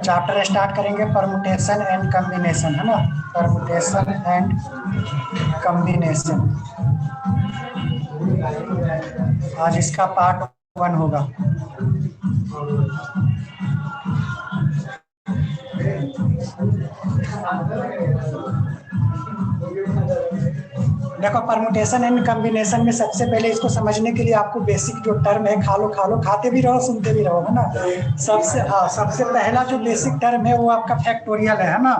Chapter start करेंगे permutation and combination, है ना, परमुटेशन एंड कॉम्बिनेशन। आज इसका पार्ट 1 होगा। देखो परमुटेशन एंड कॉम्बिनेशन में सबसे पहले इसको समझने के लिए आपको बेसिक जो टर्म है, खा लो खाते भी रहो सुनते भी रहो, है ना। सबसे पहला जो बेसिक टर्म है वो आपका फैक्टोरियल है ना।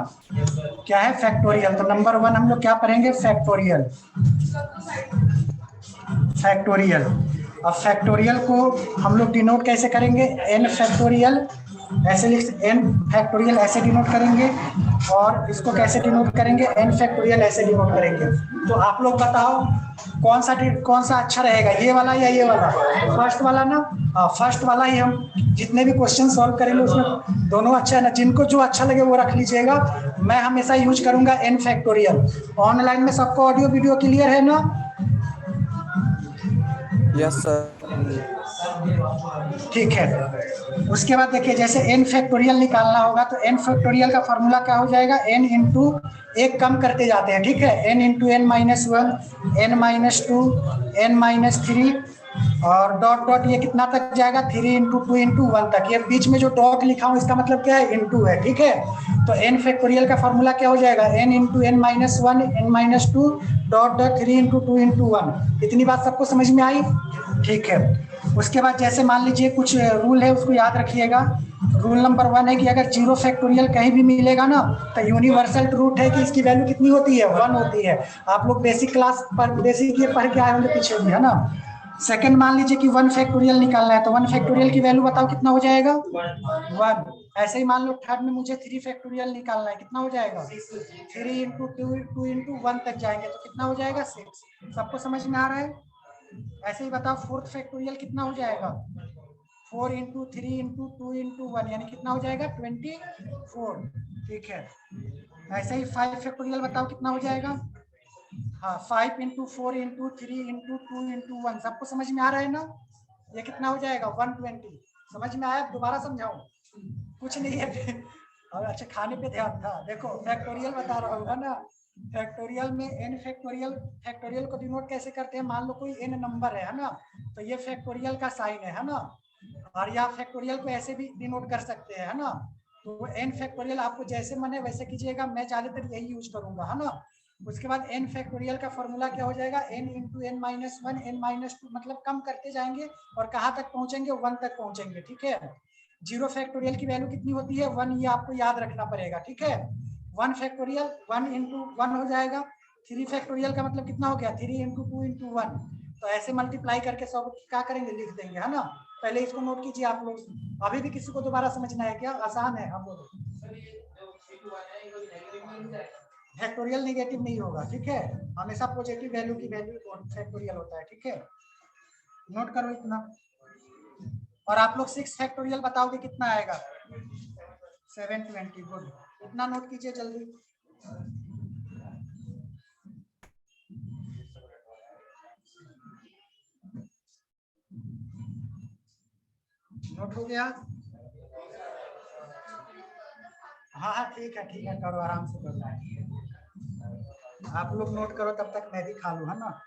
क्या है फैक्टोरियल? तो नंबर 1 हम लोग क्या पढ़ेंगे? फैक्टोरियल। फैक्टोरियल। अब फैक्टोरियल को हम लोग डिनोट कैसे करेंगे? एन फैक्टोरियल ऐसे लिख, एन फैक्टोरियल ऐसे डिनोट करेंगे, और इसको कैसे डिनोट करेंगे? एन फैक्टोरियल ऐसे डिनोट करेंगे। तो आप लोग बताओ कौन सा अच्छा रहेगा, ये वाला या ये वाला? फर्स्ट वाला ना। फर्स्ट वाला ही हम जितने भी क्वेश्चन सॉल्व करेंगे उसमें दोनों अच्छा है ना, जिनको जो अच्छा लगे वो रख लीजिएगा। मैं हमेशा यूज करूंगा एन फैक्टोरियल। ऑनलाइन में सबको ऑडियो वीडियो क्लियर है ना? Yes sir. ठीक है। उसके बाद देखिए जैसे एन फैक्टोरियल निकालना होगा तो एन फैक्टोरियल का फॉर्मूला क्या हो जाएगा? एन इंटू एक कम करते जाते हैं, ठीक है, n into n minus 1, n minus 2, n minus 3, और डॉट डॉट ये कितना तक जाएगा? 3 इंटू 2 इंटू 1 तक। ये बीच में जो डॉट लिखा हूं इसका मतलब क्या है? इंटू है, ठीक है। तो एन फैक्टोरियल का फॉर्मूला क्या हो जाएगा? N into n minus 1, n minus 2, dot dot 3 into 2 into 1। इतनी बात सबको समझ में आई? ठीक है। उसके बाद जैसे मान लीजिए कुछ रूल है उसको याद रखिएगा। रूल नंबर 1 है कि अगर 0 फैक्टोरियल कहीं भी मिलेगा ना तो यूनिवर्सल ट्रूथ है कि इसकी वैल्यू कितनी होती है? 1 होती है। आप लोग बेसिक क्लास पर बेसिक ये पढ़ के आए होंगे पीछे भी, है ना। सेकंड मान लीजिए कि 1 फैक्टोरियल निकालना है तो 1 फैक्टोरियल की वैल्यू बताओ कितना हो जाएगा? 1। ऐसे ही मान लो थर्ड में मुझे 3 फैक्टोरियल निकालना है, कितना हो जाएगा? 3 इंटू 2 इंटू 1 तक जाएंगे तो कितना हो जाएगा? 6। सबको समझ में आ रहा है? ऐसे ही बताओ फोर्थ फैक्टोरियल कितना हो जाएगा? 4 इंटू 3 इंटू 2 इंटू 1 यानी कितना हो जाएगा? 24। ठीक है। ऐसे ही 5 फैक्टोरियल बताओ कितना हो जाएगा? हाँ 5 इंटू 4 इंटू 3 इंटू 2 इंटू 1। सबको समझ में आ रहा है ना? ये कितना हो जाएगा? 120। समझ में आया? दोबारा समझाऊं? कुछ नहीं है। और अच्छा खाने पे ध्यान था। देखो फैक्टोरियल बता रहा हूँ, है ना। फैक्टोरियल में एन फैक्टोरियल को डिनोट कैसे करते हैं? मान लो कोई एन नंबर है ना, तो ये फैक्टोरियल का साइन है ना। और या फैक्टोरियल को ऐसे भी डिनोट कर सकते हैं, है ना। तो एन फैक्टोरियल आपको जैसे मन है वैसे कीजिएगा, मैं ज्यादातर यही यूज करूंगा, है ना। उसके बाद एन फैक्टोरियल का फॉर्मूला क्या हो जाएगा? N into n minus 1, n minus 2, मतलब कम करते जाएंगे और कहाँ तक पहुंचेंगे? 1 तक पहुंचेंगे, ठीक है। 0 फैक्टोरियल की वैल्यू कितनी होती है? 1। ये आपको याद रखना पड़ेगा, ठीक है। 1 फैक्टोरियल 1 इंटू 1 हो जाएगा। 3 फैक्टोरियल का मतलब कितना हो गया? 3 इंटू 2 इंटू 1। तो ऐसे मल्टीप्लाई करके सब क्या करेंगे? लिख देंगे, है ना। पहले इसको नोट कीजिए आप लोग। अभी भी किसी को दोबारा समझना है क्या? आसान है हम लोग। फैक्टोरियल नेगेटिव नहीं होगा, ठीक है। हमेशा पॉजिटिव वैल्यू की वैल्यू फैक्टोरियल होता है, ठीक है। नोट करो इतना। और आप लोग 6 फैक्टोरियल बताओगे कितना आएगा? 720। गुड। इतना नोट कीजिए जल्दी। नोट हो गया? हाँ हाँ ठीक है करो, आराम से करो। आप लोग नोट करो तब तक मैं भी खा लूँ, है ना।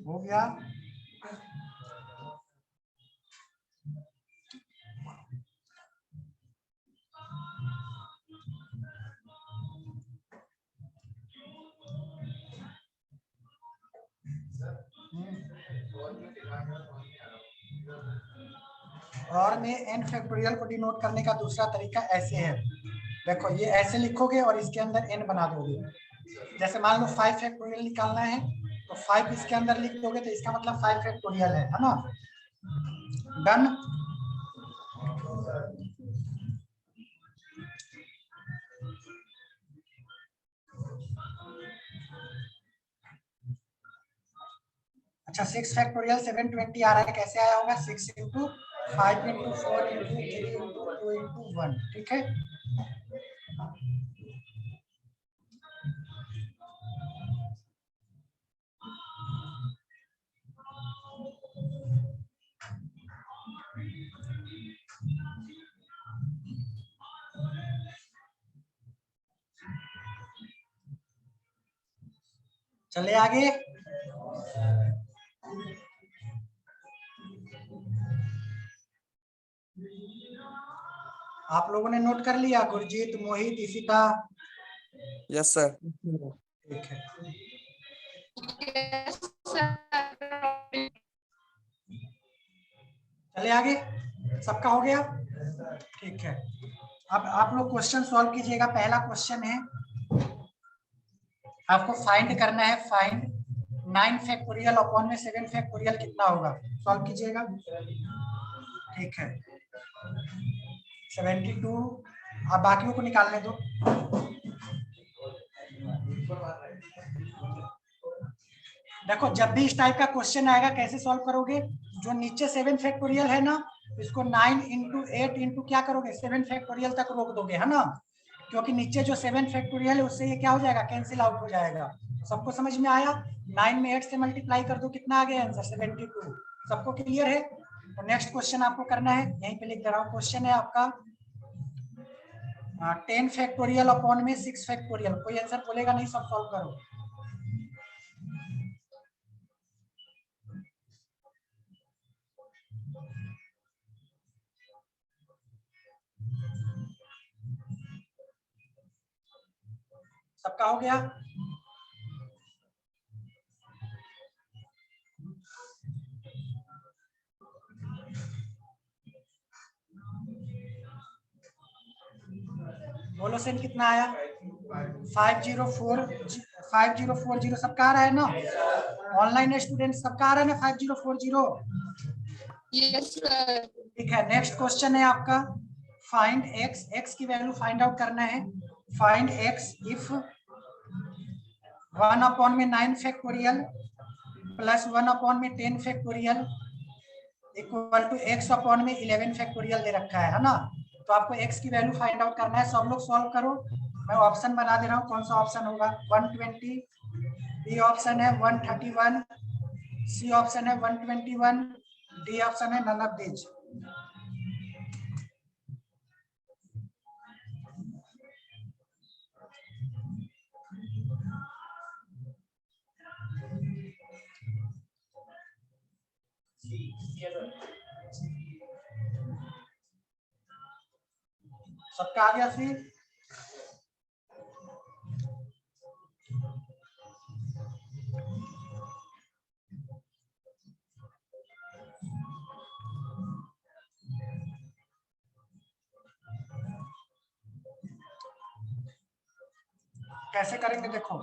हो गया? और में n फैक्टोरियल को डिनोट करने का दूसरा तरीका ऐसे है, देखो ये ऐसे लिखोगे और इसके अंदर n बना दोगे। जैसे मान लो 5 फैक्टोरियल निकालना है तो 5 इसके अंदर लिख दोगे तो इसका मतलब 5 फैक्टोरियल है ना। डन। अच्छा 6 फैक्टोरियल 720 आ रहा है, कैसे आया होगा? 6 into 5 into 4 into 3 into 2 into 1, ठीक है। चले आगे। आप लोगों ने नोट कर लिया? गुरजीत, मोहित, इशिता? Yes sir. ठीक है। चले आगे, सबका हो गया? ठीक है। अब आप लोग क्वेश्चन सॉल्व कीजिएगा। पहला क्वेश्चन है, आपको फाइंड करना है, फाइंड 9 फैक्टोरियल अपॉन में 7 फैक्टोरियल कितना होगा? सॉल्व कीजिएगा। ठीक है 72। अब बाकियों को निकालने दो। देखो जब भी इस टाइप का क्वेश्चन आएगा कैसे सॉल्व करोगे? जो नीचे 7 फैक्टोरियल है ना, इसको 9 इंटू 8 इंटू क्या करोगे? 7 फैक्टोरियल तक रोक दोगे, है ना, क्योंकि नीचे जो 7 फैक्टोरियल है उससे ये क्या हो जाएगा? कैंसिल आउट हो जाएगा। सबको समझ में आया? 9 में 8 से मल्टीप्लाई कर दो, कितना आ गया आंसर? 72। सबको क्लियर है? तो नेक्स्ट क्वेश्चन आपको करना है, यहीं पे लिख दे रहा हूँ। क्वेश्चन है आपका 10 फैक्टोरियल अपॉन में 6 फैक्टोरियल। कोई आंसर बोलेगा नहीं, सब सॉल्व करो। सबका हो गया? बोलो सेन कितना आया? 5040 सबका आ रहा है ना? ऑनलाइन स्टूडेंट सबका आ रहा है ना 5040? Yes sir. ठीक है। नेक्स्ट क्वेश्चन है आपका फाइंड x। x की वैल्यू फाइंड आउट करना है। फाइंड x इफ 1 अपॉन में 9 फैक्टोरियल प्लस 1 अपॉन में 10 factorial equal to x upon में 11 फैक्टोरियल दे रखा है ना। तो आपको x की वैल्यू फाइंड आउट करना है। सब लोग सॉल्व करो। मैं ऑप्शन बना दे रहा हूँ, कौन सा ऑप्शन होगा? 120, बी ऑप्शन है 131, सी ऑप्शन है 121, डी ऑप्शन है नन ऑफ दीज। सबका आ गया? फिर कैसे करेंगे देखो।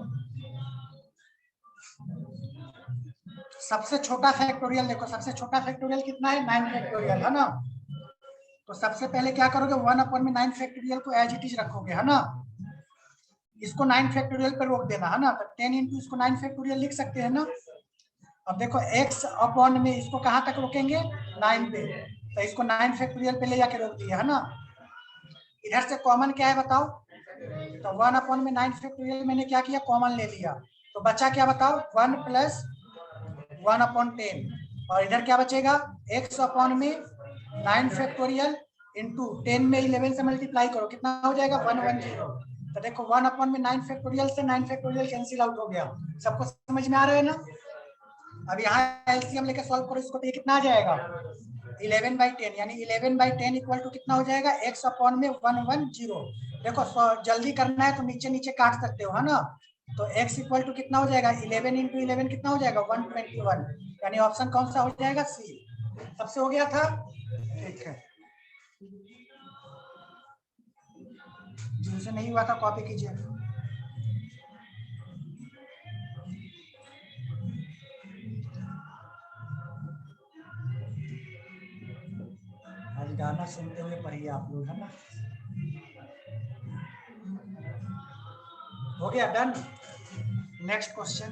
सबसे छोटा फैक्टोरियल देखो, सबसे छोटा फैक्टोरियल कितना है? 9 फैक्टोरियल, है ना। तो सबसे पहले क्या करोगे? 1 अपॉन में 9 फैक्टोरियल को एज इट इज रखोगे, है ना। इसको 9 फैक्टोरियल पे रोक देना, है ना। तो 10 इंटू इसको 9 फैक्टोरियल लिख सकते हैं ना। अब देखो x अपॉन में इसको कहाँ तक रोकेंगे? 9 पे। तो इसको 9 फैक्टोरियल पे ले जाके रोक दिया, है ना। इधर से कॉमन क्या है बताओ? तो 1 अपॉन में 9 फैक्टोरियल मैंने क्या किया? कॉमन ले लिया। तो बचा क्या बताओ? 1 प्लस 1 अपॉन 10। और इधर क्या बचेगा? x अपॉन में 9 फैक्टोरियल इंटू 10 में 11 से मल्टीप्लाई करो, कितना हो जाएगा? 110। तो देखो 1 अपॉन में 9 फैक्टोरियल से 9 फैक्टोरियल कैंसिल आउट हो गया। सबको समझ में आ रहा है ना? अब यहाँ एलसीएम लेके सॉल्व करो इसको, तो ये कितना आ जाएगा? 11/10, यानी 11/10 इक्वल टू कितना हो जाएगा? x अपॉन में 110। देखो जल्दी करना है तो नीचे नीचे काट सकते हो, है ना। तो x इक्वल टू कितना हो जाएगा 11 इंटू 11 कितना हो जाएगा 121, यानी ऑप्शन कौन सा हो जाएगा सी। सबसे हो गया था, ठीक है। जिनसे नहीं हुआ था कॉपी कीजिए। आज गाना सुनते हुए पढ़िए आप लोग, है ना। हो गया, done. Next question,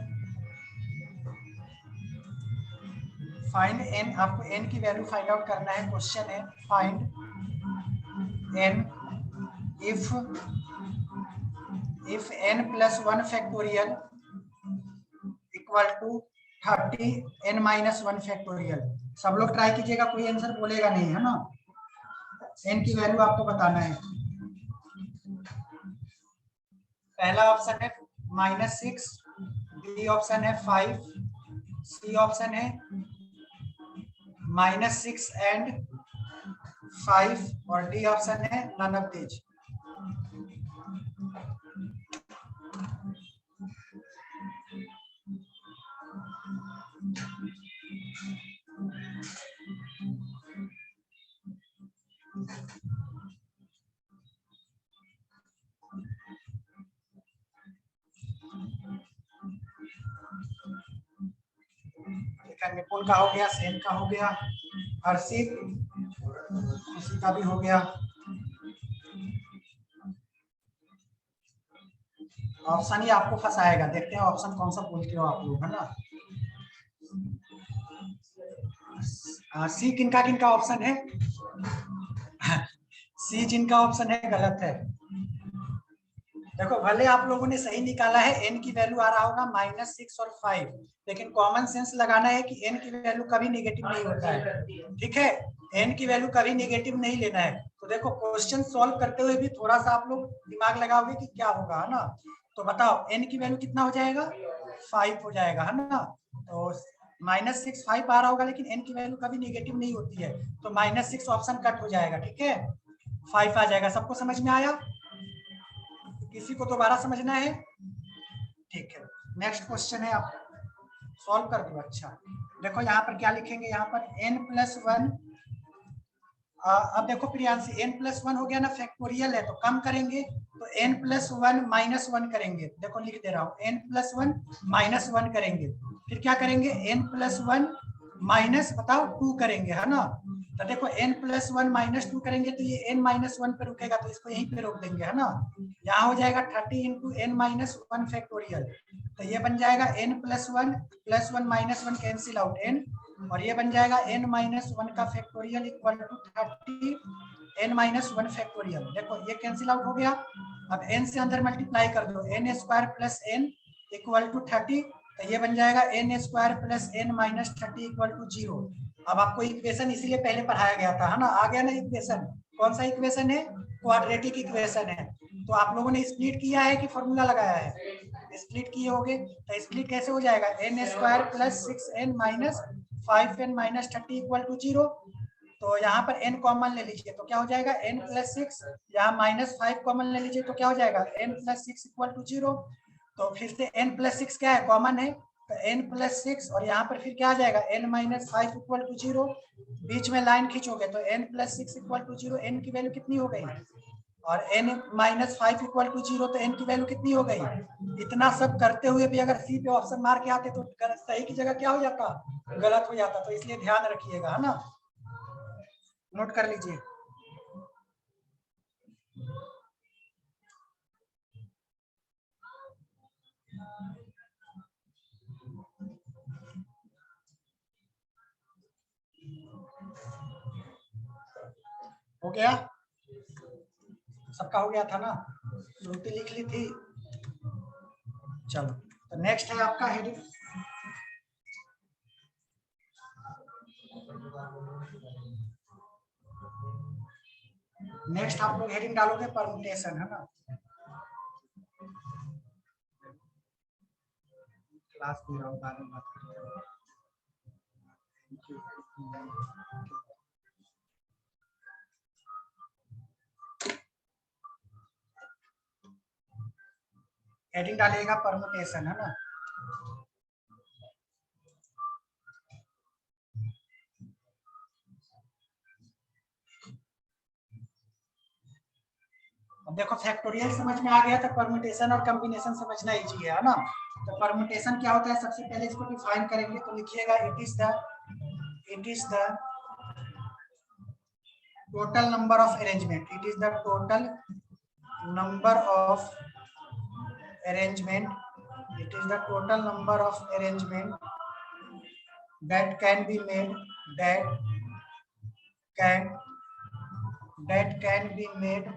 find n, आपको n की वैल्यू फाइंड आउट करना है। क्वेश्चन है find n if n plus 1 factorial equal to 30 n minus 1 factorial। सब लोग ट्राई कीजिएगा, कोई आंसर बोलेगा नहीं, है ना। n की वैल्यू आपको बताना है। पहला ऑप्शन है -6, बी ऑप्शन है 5, सी ऑप्शन है -6 एंड 5 और डी ऑप्शन है नन ऑफ दीज। निपुण का हो गया, सेन का हो गया, हर्षित खुशी का भी हो गया। ऑप्शन ही आपको फंसाएगा, देखते हैं ऑप्शन कौन सा बोलते हो आप लोग, है ना। सी किनका किनका ऑप्शन है सी जिनका ऑप्शन है गलत है। देखो भले आप लोगों ने सही निकाला है, एन की वैल्यू आ रहा होगा -6 और 5, लेकिन कॉमन सेंस लगाना है कि एन की वैल्यू कभी नेगेटिव नहीं होता है, ठीक है। एन की वैल्यू कभी नेगेटिव नहीं लेना है। तो देखो क्वेश्चन सॉल्व करते हुए भी थोड़ा सा आप लोग दिमाग लगाओगे कि क्या होगा, है ना। तो बताओ एन की वैल्यू कितना हो जाएगा 5 हो जाएगा, है ना। तो -6 5 आ रहा होगा, लेकिन एन की वैल्यू कभी नेगेटिव नहीं होती है, तो -6 ऑप्शन कट हो जाएगा, ठीक है। 5 आ जाएगा। सबको समझ में आया, किसी को दोबारा समझना है, ठीक है। नेक्स्ट क्वेश्चन है, आप सॉल्व कर दो। अच्छा देखो यहाँ पर क्या लिखेंगे, यहाँ पर n+1, अब देखो प्रियांशी n+1 हो गया ना, फैक्टोरियल है तो कम करेंगे, तो n+1 -1 करेंगे। देखो लिख दे रहा हूँ, n+1 -1 करेंगे, फिर क्या करेंगे n+1 बताओ 2 करेंगे, है ना। तो देखो n+1 -2 करेंगे तो ये n-1 पे रुकेगा, तो इसको यहीं पे रोक देंगे, है ना। यहाँ हो जाएगा 30 × n-1 फैक्टोरियल, तो ये बन जाएगा n+1 +1 -1 कैंसिल आउट n, और ये बन जाएगा n-1 का factorial equal to 30 n-1 factorial. देखो ये कैंसिल आउट हो गया। अब n से अंदर मल्टीप्लाई कर दो, n² + n इक्वल टू 30, तो ये बन जाएगा n² + n - 30 इक्वल टू 0। अब आपको इक्वेशन इसीलिए पहले पढ़ाया गया था, है ना। आ गया ना इक्वेशन, कौन सा इक्वेशन है, क्वाड्रेटिक इक्वेशन है। तो आप लोगों ने स्प्लिट किया है कि फॉर्मूला लगाया है, स्प्लिट किए होगे, तो स्प्लिट कैसे हो जाएगा n² + 6n - 5n - 30 equal to 0। तो यहाँ पर n कॉमन ले लीजिए, तो क्या हो जाएगा n + 6, यहाँ -5 कॉमन ले लीजिए, तो क्या हो जाएगा n + 6 इक्वल टू 0। तो फिर से n + 6 क्या है, कॉमन है, तो n + 6, और यहाँ पर फिर क्या आ जाएगा n - 5 इक्वल टू 0। बीच में लाइन खींचोगे तो n + 6 इक्वल टू 0, n की वैल्यू कितनी हो गई, और n - 5 इक्वल टू 0, तो n की वैल्यू कितनी हो गई। इतना सब करते हुए भी अगर सी पे ऑप्शन मार के आते तो सही की जगह क्या हो जाता, गलत हो जाता। तो इसलिए ध्यान रखिएगा, है ना, नोट कर लीजिए। हो गया, सबका हो गया था ना, श्रुति लिख ली थी। चलो तो नेक्स्ट है आपका हेडिंग, नेक्स्ट आप लोग हेडिंग डालोगे परमुटेशन, है ना। क्लास दे रहा हूँ, बाद में बात करेंगे। हेडिंग डालिएगा परमुटेशन, है ना। अब देखो फैक्टोरियल समझ में आ गया तो परम्यूटेशन और कॉम्बिनेशन समझना इजी है ना। तो परम्यूटेशन क्या होता है, सबसे पहले इसको डिफाइन करेंगे तो लिखिएगा it is the total number of arrangement, it is the total number of arrangement, it is the total number of arrangement that can be made, that can be made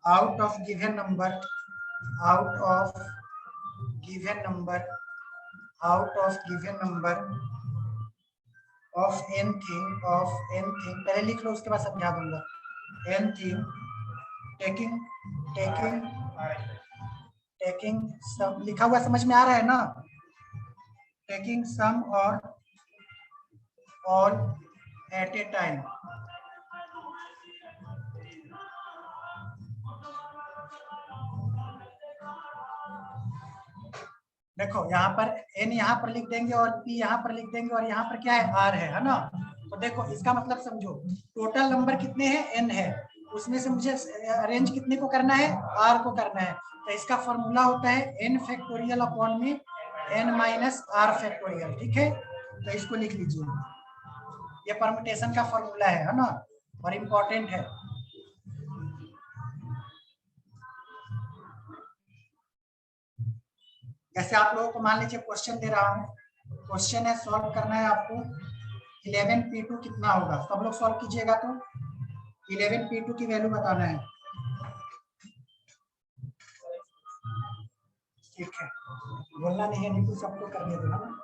out of given number, out of given number of n thing, पहले लिख लो उसके बाद समझा दूंगा। n thing taking some, लिखा हुआ समझ में आ रहा है ना, taking some or all at a time, देखो यहाँ पर n यहाँ पर लिख देंगे और p यहाँ पर लिख देंगे और यहाँ पर क्या है r है ना। तो देखो इसका मतलब समझो, टोटल नंबर कितने हैं, n है, उसमें से मुझे अरेंज कितने को करना है, r को करना है। तो इसका फॉर्मूला होता है n फैक्टोरियल अपॉन में n माइनस r फैक्टोरियल, ठीक है। तो इसको लिख लीजिए, ये परम्यूटेशन का फॉर्मूला है ना, और इम्पोर्टेंट है। जैसे आप लोगों को मान लीजिए क्वेश्चन दे रहा हूँ, क्वेश्चन है सॉल्व करना है आपको 11p2 कितना होगा, सब लोग सॉल्व कीजिएगा। तो 11p2 की वैल्यू बताना है, ठीक है, बोलना नहीं है, नहीं सबको करने दो ना।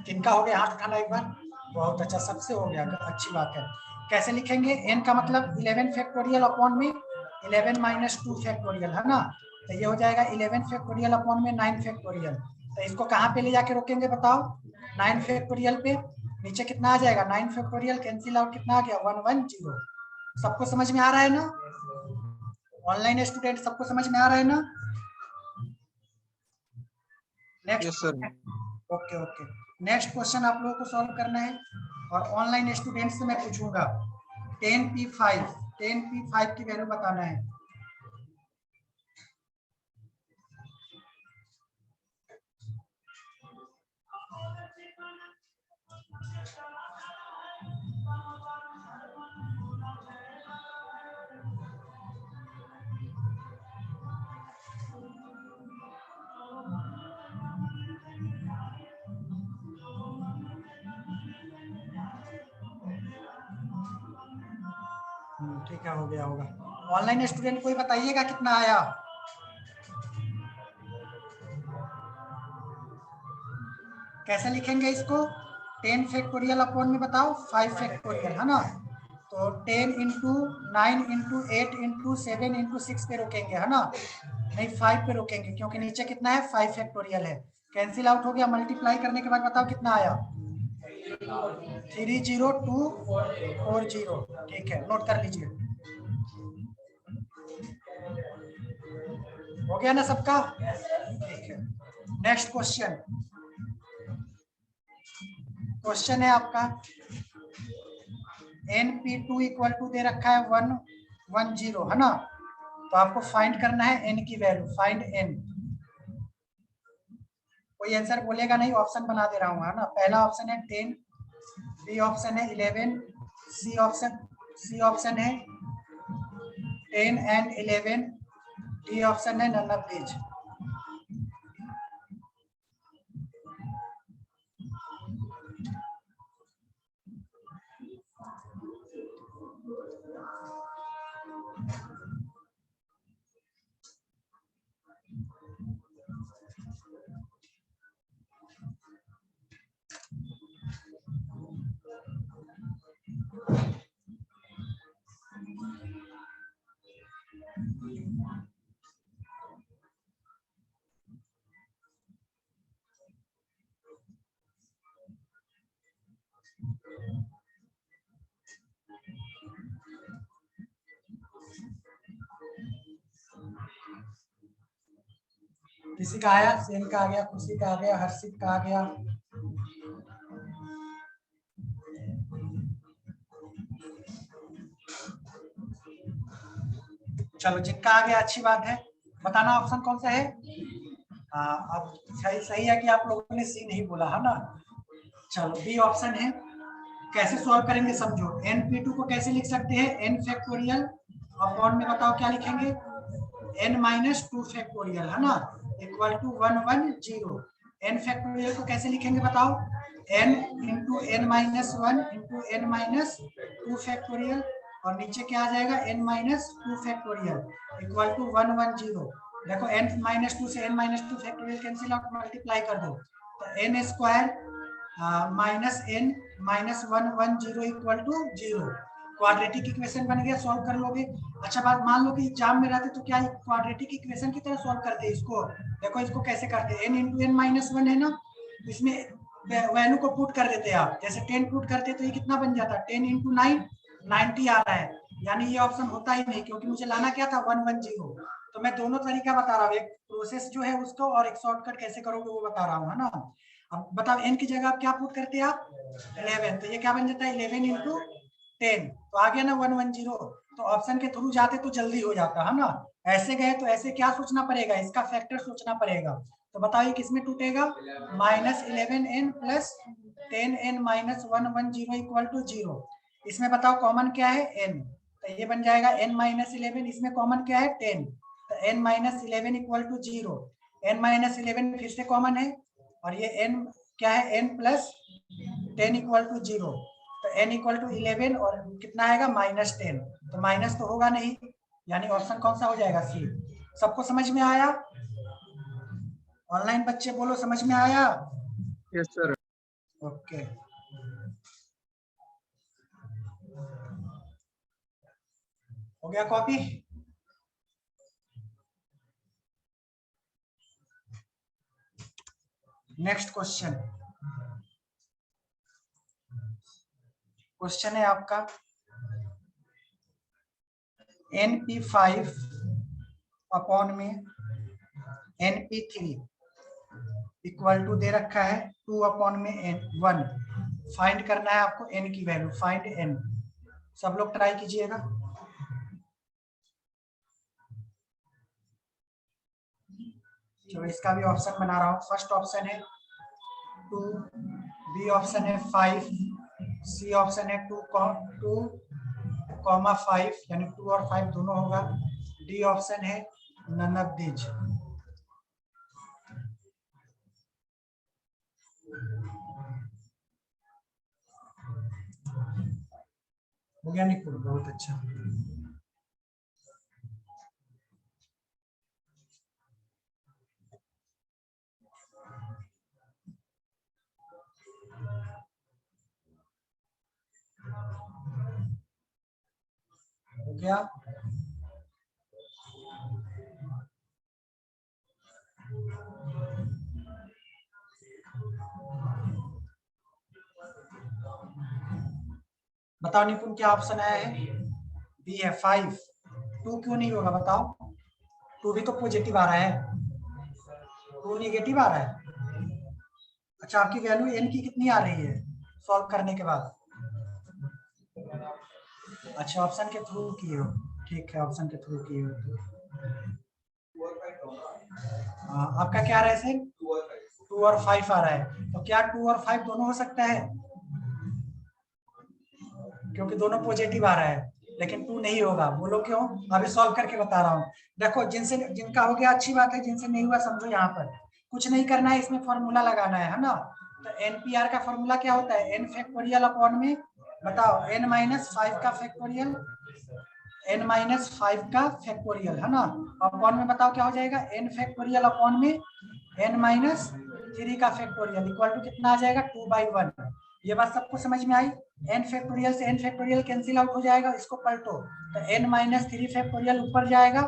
किनका हो गया हाथ उठाना एक बार, बहुत अच्छा, सबसे हो गया, अच्छी बात है। कैसे लिखेंगे, n का मतलब 11 फैक्टोरियल अपॉन में 11 माइनस 2 फैक्टोरियल, है ना। तो ये हो जाएगा 11 फैक्टोरियल अपॉन में 9 फैक्टोरियल। तो इसको कहाँ पे ले जाके रोकेंगे बताओ, 9 फैक्टोरियल पे। नीचे कितना आ जाएगा, 9 फैक्टोरियल कैंसिल आउट, कितना आ गया 110। सबको समझ में आ रहा है ना, ऑनलाइन स्टूडेंट सबको समझ में आ रहा है ना। नेक्स्ट, ओके, नेक्स्ट क्वेश्चन आप लोगों को सॉल्व करना है, और ऑनलाइन स्टूडेंट से मैं पूछूंगा 10p5 की वैल्यू बताना है। ठीक है, हो गया होगा। ऑनलाइन स्टूडेंट कोई बताइएगा कितना आया। कैसे लिखेंगे इसको, 10 फैक्टोरियल अपॉन में बताओ 5 फैक्टोरियल, है ना। तो 10 इंटू 9 इंटू 8 इंटू 7 इंटू 6 पे रोकेंगे, है ना, नहीं 5 पे रोकेंगे, क्योंकि नीचे कितना है 5 फैक्टोरियल है। कैंसिल आउट हो गया, मल्टीप्लाई करने के बाद बताओ कितना आया, 30240, ठीक है, नोट कर लीजिए। हो गया ना सबका, ठीक है। नेक्स्ट क्वेश्चन है आपका, np2 इक्वल टू दे रखा है 110, है ना। तो आपको फाइंड करना है n की वैल्यू, फाइंड n। कोई आंसर बोलेगा नहीं, ऑप्शन बना दे रहा हूँ, है ना। पहला ऑप्शन है 10, बी ऑप्शन है 11, सी ऑप्शन है 10 एंड 11, डी ऑप्शन है नन ऑफ दीज। किसी का आया? सेन का आ गया, खुशी का आ गया, हर्षित का आ गया। चलो जिनका आ गया अच्छी बात है, बताना ऑप्शन कौन सा है। हाँ अब सही है कि आप लोगों ने सी नहीं बोला है ना। चलो बी ऑप्शन है। कैसे सॉल्व करेंगे समझो। np2 को कैसे लिख सकते हैं, n फैक्टोरियल अपॉन में बताओ क्या लिखेंगे, n माइनस 2 फैक्टोरियल है ना, इक्वल टू 110। n फैक्टोरियल को कैसे लिखेंगे बताओ, n into n minus 1 into n minus 2 factorial, और नीचे क्या आ जाएगा n minus 2 factorial equal to 110। देखो n माइनस 2 से n minus 2 factorial cancel out, multiply कर दो तो n square minus n minus 110 equal to 0। Quadratic equation बन गया, सॉल्व कर लोगे। अच्छा बात, मान लो कि एग्जाम में रहते तो क्या क्वाड्रेटिक इक्वेशन की तरह सॉल्व करते हैं इसको। देखो इसको कैसे करते हैं, n इंटू n माइनस 1 है ना, इसमें वैल्यू को पुट कर देते हैं आप। जैसे 10 पुट करते तो ये कितना बन जाता, 10 इंटू 9 90 आ रहा है, यानी ये ऑप्शन होता ही नहीं, क्योंकि मुझे लाना क्या था 110। तो मैं दोनों तरीका बता रहा हूँ, एक प्रोसेस जो है उसको और एक शॉर्टकट कैसे करोगे वो बता रहा हूँ, है ना। अब बताओ n की जगह आप क्या पुट करते हैं आप 11, तो ये क्या बन जाता है 11 इंटू 10, तो आ गया ना 110। तो ऑप्शन के थ्रू जाते तो जल्दी हो जाता है ना, ऐसे गए तो ऐसे क्या सोचना पड़ेगा, इसका फैक्टर सोचना पड़ेगा। तो बताइए किसमें टूटेगा, minus 11n plus 10n minus 110 equal to 0। इसमें बताओ कॉमन क्या है n, तो ये बन जाएगा n माइनस 11, इसमें कॉमन क्या है 10, तो n minus 11 equal to 0। n minus 11 फिर से कॉमन है, और ये n क्या है n प्लस 10 इक्वल टू 0, तो n इक्वल टू 11 और कितना आएगा माइनस 10, तो माइनस तो होगा नहीं, यानी ऑप्शन कौन सा हो जाएगा सी। सबको समझ में आया? ऑनलाइन बच्चे बोलो समझ में आया? Yes, sir. ओके हो गया कॉपी। नेक्स्ट क्वेश्चन, क्वेश्चन है आपका NP5 अपॉन में NP3 इक्वल टू दे रखा है 2 अपॉन में n1। फाइंड करना है आपको n की वैल्यू, फाइंड n। सब लोग ट्राई कीजिएगा। चलो इसका भी ऑप्शन बना रहा हूँ। फर्स्ट ऑप्शन है 2, बी ऑप्शन है 5, सी ऑप्शन है 2, 5 यानी 2 और 5 दोनों होगा, डी ऑप्शन है नन ऑफ दीज। हो गया निकुल, बहुत अच्छा। हो गया। बताओ निपुण क्या ऑप्शन आया है, बी है 5। 2 क्यों नहीं होगा बताओ, 2 भी तो पॉजिटिव आ रहा है, 2 नेगेटिव आ रहा है। अच्छा आपकी वैल्यू n की कितनी आ रही है सॉल्व करने के बाद, अच्छा ऑप्शन के थ्रू किए हो, ठीक है ऑप्शन के थ्रू किए हो। आपका क्या आ रहा है सर, 2 और 5 आ रहा है, तो क्या 2 और 5 दोनों हो सकता है, क्योंकि दोनों पॉजिटिव आ रहा है, लेकिन 2 नहीं होगा, बोलो क्यों, अभी सॉल्व करके बता रहा हूँ। देखो जिनका हो गया अच्छी बात है, जिनसे नहीं हुआ समझो, यहाँ पर कुछ नहीं करना है, इसमें फॉर्मूला लगाना है ना। तो एनपीआर का फॉर्मूला क्या होता है, n फैक्टोरियल अपॉन में बताओ n माइनस 5 का फैक्टोरियल, n माइनस 5 का फैक्टोरियल है ना, अपॉन में बताओ क्या हो जाएगा n फैक्टोरियल अपॉन में n माइनस 3 का फैक्टोरियल इक्वल टू कितना आ जाएगा 2/1। ये बात सबको समझ में आई, n फैक्टोरियल से n फैक्टोरियल कैंसिल आउट हो जाएगा, इसको पलटो तो n माइनस 3 फैक्टोरियल ऊपर जाएगा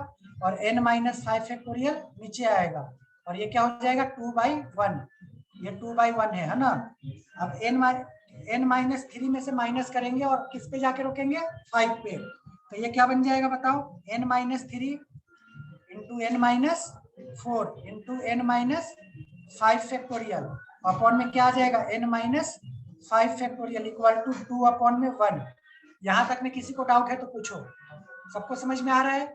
और n माइनस 5 फैक्टोरियल नीचे आएगा, और ये क्या हो जाएगा 2/1, ये 2/1 है ना। अब n माइनस 3 में से माइनस करेंगे और किस पे जाके रोकेंगे 5 पे, तो ये क्या बन जाएगा बताओ n minus 3 into n minus 4 into n minus 5 factorial upon में क्या आ जाएगा n minus 5 factorial equal to 2 upon में 1। यहाँ तक में किसी को डाउट है तो पूछो। सबको समझ में आ रहा है?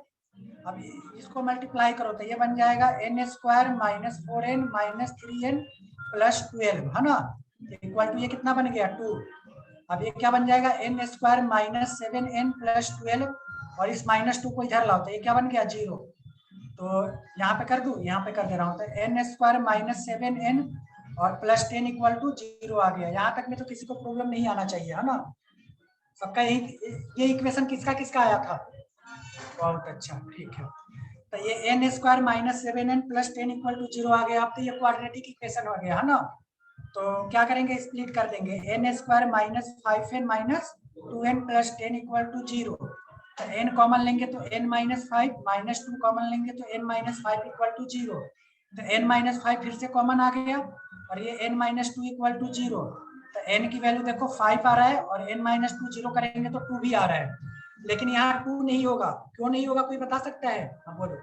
अब इसको मल्टीप्लाई करो तो ये बन जाएगा n square minus 4n minus 3n plus 12 है ना, इक्वल टू ये कितना बन गया 2। अब ये क्या बन जाएगा n square minus 7n plus 12 और इस माइनस 2 को इधर लाओ तो ये क्या बन गया 0। तो यहाँ पे कर दूं, यहाँ पे कर दे रहा हूँ तो n स्क्वायर माइनस 7n और प्लस 10 इक्वल टू 0 आ गया। यहाँ तक में तो किसी को प्रॉब्लम नहीं आना चाहिए है ना। सबका ये इक्वेशन किसका किसका आया था? बहुत अच्छा, ठीक है। तो ये n square minus 7n plus 10 equal to 0 आ गया। अब तो ये क्वाड्रेटिक इक्वेशन हो गया है ना। तो क्या करेंगे, स्प्लिट कर देंगे। n square minus 5n minus 2n plus 10 equal to 0। तो n कॉमन लेंगे तो n माइनस 5 माइनस 2 कॉमन लेंगे तो n माइनस 5 इक्वल टू 0। तो n माइनस 5 फिर से कॉमन आ गया और ये n माइनस 2 इक्वल टू 0। तो n की वैल्यू देखो 5 आ रहा है और n माइनस 2 0 करेंगे तो 2 भी आ रहा है, लेकिन यहाँ 2 नहीं होगा। क्यों नहीं होगा कोई बता सकता है? हाँ बोलो।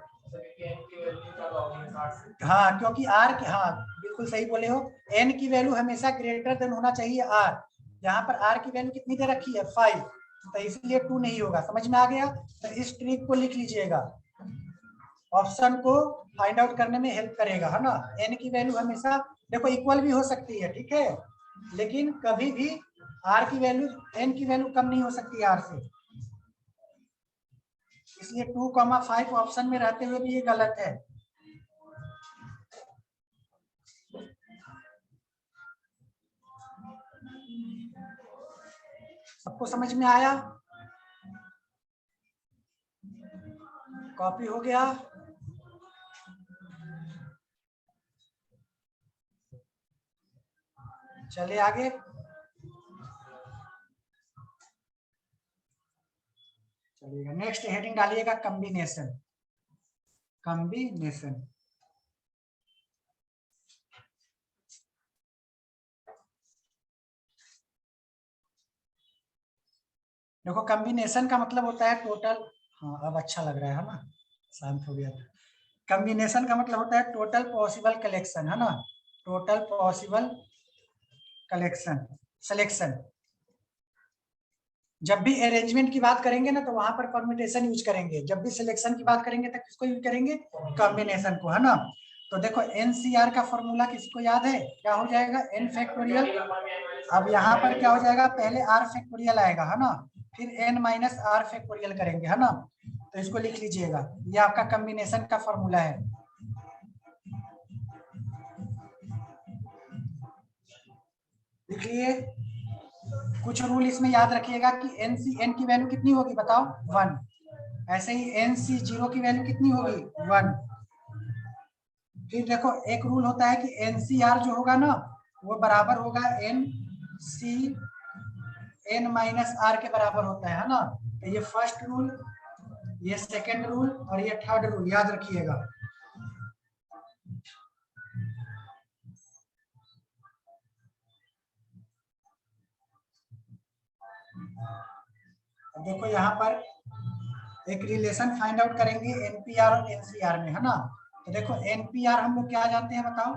हाँ क्योंकि r की, हाँ बिल्कुल सही बोले हो, n की वैल्यू हमेशा ग्रेटर देन होना चाहिए r। यहाँ पर r की वैल्यू कितनी दे रखी है 5, तो इसलिए 2 नहीं होगा। समझ में आ गया? तो इस ट्रिक को लिख लीजिएगा, ऑप्शन को फाइंड आउट करने में हेल्प करेगा है ना। n की वैल्यू हमेशा देखो इक्वल भी हो सकती है, ठीक है, लेकिन कभी भी r की वैल्यू n की वैल्यू कम नहीं हो सकती r से। इसलिए 2,5 ऑप्शन में रहते हुए भी ये गलत है। सबको समझ में आया? कॉपी हो गया? चलिए आगे। चलिएगा, नेक्स्ट हेडिंग डालिएगा कॉम्बिनेशन। कॉम्बिनेशन देखो, कॉम्बिनेशन का मतलब होता है टोटल। हाँ अब अच्छा लग रहा है ना, शांत हो गया। कॉम्बिनेशन का मतलब होता है टोटल पॉसिबल कलेक्शन है ना, टोटल पॉसिबल कलेक्शन सिलेक्शन। जब भी अरेंजमेंट की बात करेंगे ना तो वहां पर परम्यूटेशन यूज करेंगे, जब भी सिलेक्शन की बात करेंगे तो किसको यूज करेंगे? कॉम्बिनेशन को है ना। तो देखो NCR का फॉर्मूला किसको याद है? क्या हो जाएगा? n factorial. अब यहाँ पर क्या हो जाएगा, पहले r फैक्टोरियल आएगा है ना, फिर n माइनस r फैक्टोरियल करेंगे है ना। तो इसको लिख लीजिएगा, ये आपका कॉम्बिनेशन का फॉर्मूला है। लिख लिए? कुछ रूल इसमें याद रखिएगा कि n की वैल्यू कितनी होगी बताओ? 1। ऐसे ही NC0 की वैल्यू कितनी होगी? 1। फिर देखो एक रूल होता है कि NCR जो होगा ना वो बराबर होगा n माइनस r के बराबर होता है ना। तो ये फर्स्ट रूल, ये सेकंड रूल और ये थर्ड रूल याद रखिएगा। देखो यहाँ पर एक रिलेशन फाइंड आउट करेंगे NPR और NCR में है ना। तो देखो NPR हम लोग क्या जानते हैं बताओ?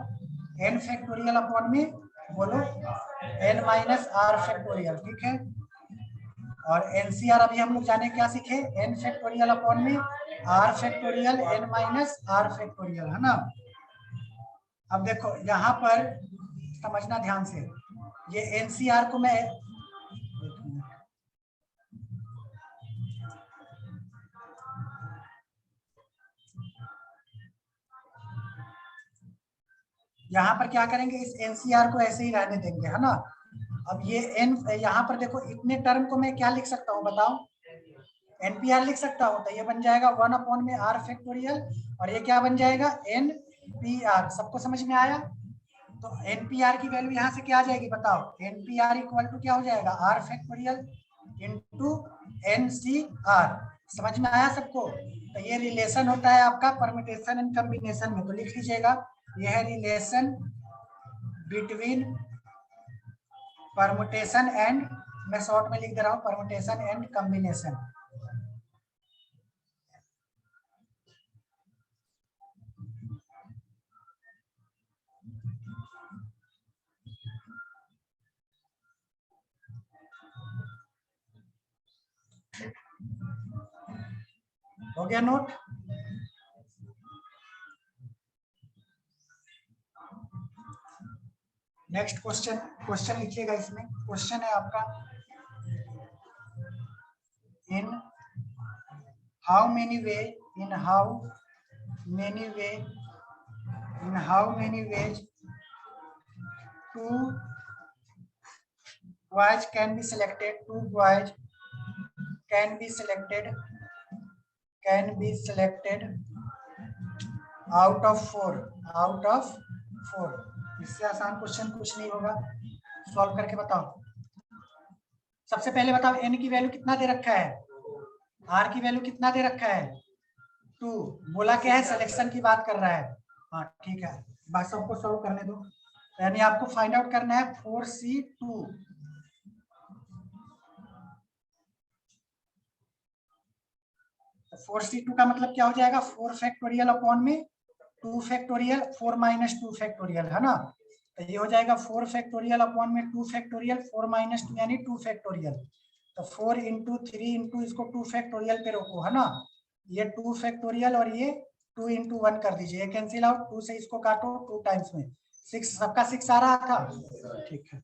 n फैक्टोरियल अपॉन में बोलो n माइनस r फैक्टोरियल, ठीक है। और NCR अभी हम लोग जाने क्या सीखे? n फैक्टोरियल अपॉन में r factorial n minus r factorial है ना। अब देखो यहाँ पर समझना ध्यान से, ये NCR को मैं यहाँ पर क्या करेंगे, इस NCR को ऐसे ही रहने देंगे है ना। अब ये n यहाँ पर देखो, इतने टर्म को मैं क्या लिख सकता हूँ बताओ? NPR लिख सकता हूँ। तो ये बन जाएगा 1 अपॉन में r फैक्टोरियल और ये क्या बन जाएगा? NPR। सबको समझ में आया? तो NPR की वैल्यू यहाँ से क्या आ जाएगी बताओ? NPR इक्वल टू क्या हो जाएगा? r factorial into NCR। समझ में आया सबको? तो ये रिलेशन होता है आपका परम्यूटेशन एंड कॉम्बिनेशन में। तो लिख लीजिएगा, यह है रिलेशन बिटवीन परम्यूटेशन एंड, मैं शॉर्ट में लिख दे रहा हूँ, परम्यूटेशन एंड कॉम्बिनेशन। हो गया नोट? नेक्स्ट क्वेश्चन लिखिएगा। इसमें क्वेश्चन है आपका, in how many veg two boys can be selected out of four। इससे आसान क्वेश्चन कुछ नहीं होगा, सॉल्व करके बताओ। सबसे पहले बताओ n की वैल्यू कितना दे रखा है, r की वैल्यू कितना दे रखा है 2। बोला क्या है, सिलेक्शन की बात कर रहा है। हाँ ठीक है, बस सबको सॉल्व करने दो। यानी आपको फाइंड आउट करना है 4C2। तो 4C2 का मतलब क्या हो जाएगा, 4 फैक्टोरियल अपॉन में 2 फैक्टोरियल, 4 माइनस 2 फैक्टोरियल, है ना। तो ये हो जाएगा 4 फैक्टोरियल अपॉन में 2 फैक्टोरियल, 4 माइनस 2 यानी 2 फैक्टोरियल। तो 4 इंटू 3 इंटू इसको 2 फैक्टोरियल पे रोको, है ना। ये 2 फैक्टोरियल और ये 2 इंटू 1 कर दीजिए, कैंसिल आउट। 2 से इसको काटो 2 टाइम्स में 6, सबका 6 आ रहा था, ठीक है।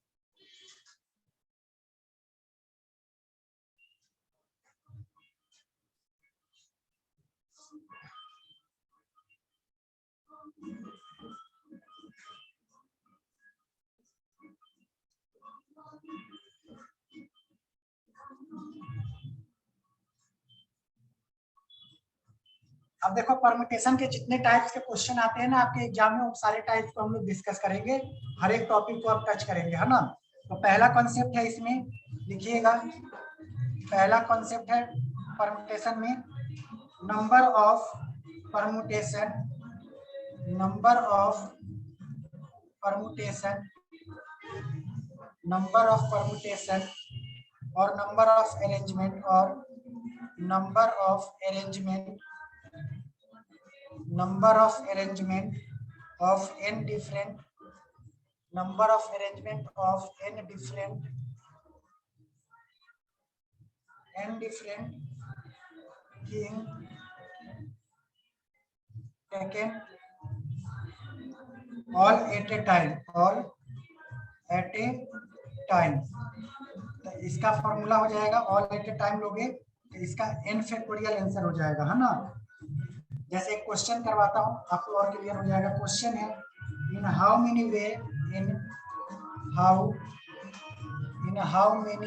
अब देखो, परम्यूटेशन के जितने टाइप्स के क्वेश्चन आते हैं ना आपके एग्जाम में, वो सारे टाइप्स को हम लोग डिस्कस करेंगे, हर एक टॉपिक को आप टच करेंगे, है ना। तो पहला कॉन्सेप्ट है, इसमें लिखिएगा, पहला कॉन्सेप्ट है परम्यूटेशन में, नंबर ऑफ परम्यूटेशन और number of arrangement of n different king taken all at a time। तो इसका फॉर्मूला हो जाएगा, ऑल एट ए टाइम लोगे तो इसका n फैक्टोरियल आंसर हो जाएगा, है ना। जैसे एक क्वेश्चन करवाता हूँ आपको और क्लियर हो जाएगा। क्वेश्चन है, in how many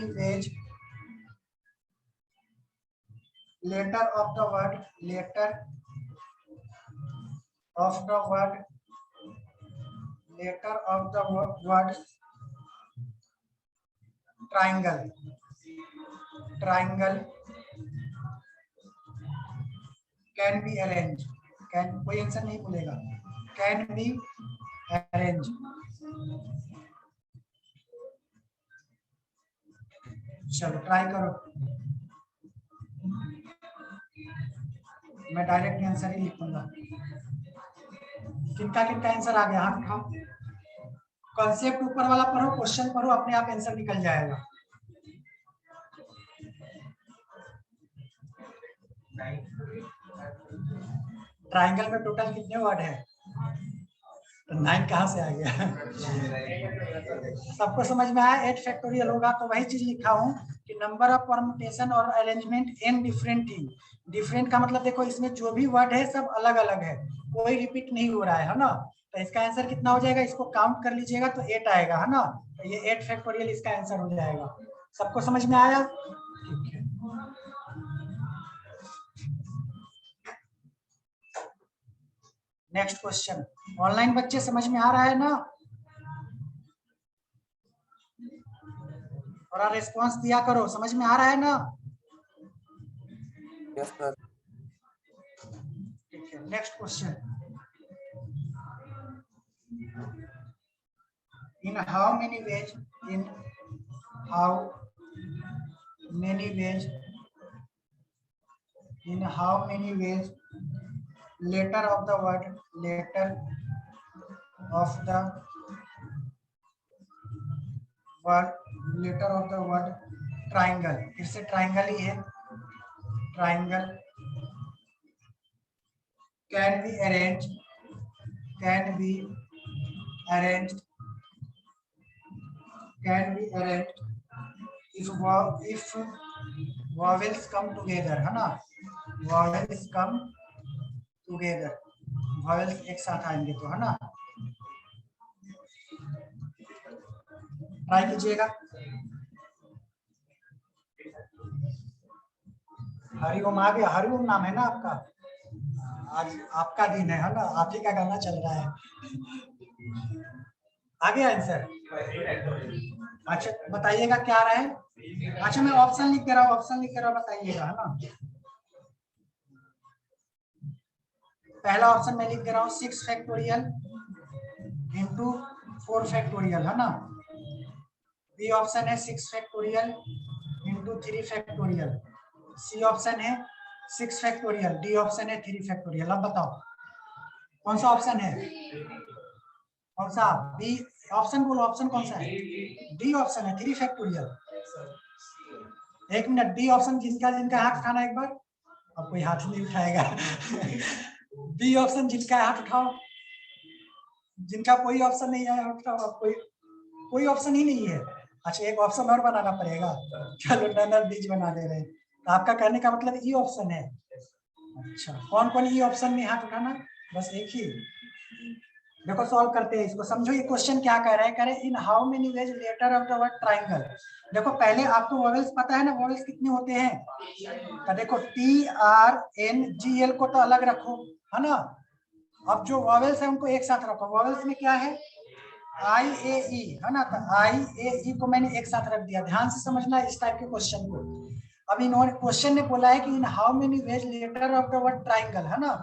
ways letter of the word triangle can be arrange, कोई आंसर नहीं बोलेगा, कैन बी अरेंज। चलो ट्राई करो, मैं डायरेक्ट आंसर ही लिखूंगा। किनका आंसर आ गया, हाथ उठाओ। कॉन्सेप्ट ऊपर वाला पढ़ो, क्वेश्चन पढ़ो, अपने आप आंसर निकल जाएगा। ट्राइंगल में टोटल कितने वर्ड है, तो 9 कहाँ से आ गया। सबको समझ में आया, 8 फैक्टोरियल होगा। तो वही चीज लिखा हूँ कि नंबर ऑफ परम्यूटेशन और अरेंजमेंट n डिफरेंट थी। डिफरेंट का मतलब देखो, इसमें जो भी वर्ड है सब अलग अलग है, कोई रिपीट नहीं हो रहा है ना। तो इसका आंसर कितना हो जाएगा, इसको काउंट कर लीजिएगा तो 8 आएगा, है ना। तो ये 8 फैक्टोरियल इसका आंसर हो जाएगा। सबको समझ में आया, ठीक है। नेक्स्ट क्वेश्चन, ऑनलाइन बच्चे समझ में आ रहा है ना, थोड़ा रिस्पांस दिया करो, समझ में आ रहा है ना। Yes, sir. ठीक है, next question, in how many ways letter of the word triangle, फिर से ट्राइंगल ही है, triangle can be arranged if vowels come together, है ना, vowels come together, vowels एक साथ आएंगे तो, है ना, ट्राई कीजिएगा। हरिओम आ गया, हरिओम नाम है ना आपका, आज आपका दिन है ना, आप ही का गाना चल रहा है। आ गया आंसर? अच्छा बताइएगा क्या आ रहा है। अच्छा मैं ऑप्शन लिख के रहा हूँ, बताइएगा, है ना। पहला ऑप्शन मैं लिख दे रहा हूँ 6 फैक्टोरियल इंटू 4 फैक्टोरियल, है ना। बी ऑप्शन है 6 factorial into 3 factorial. C option है 6 फैक्टोरियल, डी ऑप्शन है 3 फैक्टोरियल। अब बताओ कौन सा ऑप्शन है, कौन सा? बी ऑप्शन बोलो, ऑप्शन कौन सा है? डी ऑप्शन है 3 फैक्टोरियल। एक मिनट, डी ऑप्शन जिनका जिनका हाथ उठाना एक बार, अब कोई हाथ नहीं उठाएगा। बी ऑप्शन जिनका हाथ उठाओ, जिनका कोई ऑप्शन नहीं है उठाओ। अब कोई ऑप्शन ही नहीं है। अच्छा एक ऑप्शन और बनाना पड़ेगा, चलो नल बीज बना दे रहे हैं। तो आपका कहने का मतलब ई ऑप्शन है। अच्छा कौन कौन ई ऑप्शन में हाथ उठाना, बस एक ही। देखो सॉल्व करते हैं इसको, समझो ये क्वेश्चन क्या कह रहा है। कह रहे in how many ways letter of the word triangle. देखो पहले आपको वॉवेल्स पता है ना, वॉवेल्स कितने होते हैं? तो देखो TRNGL को तो अलग रखो, है ना। अब जो वॉवेल्स है उनको एक साथ रखो। वॉवेल्स में क्या है? IAE, है ना। तो IAE को मैंने एक साथ रख दिया। ध्यान से समझना इस टाइप के क्वेश्चन को। अब इन्होंने क्वेश्चन ने बोला है कि in how many ways letter of the word triangle, है ना,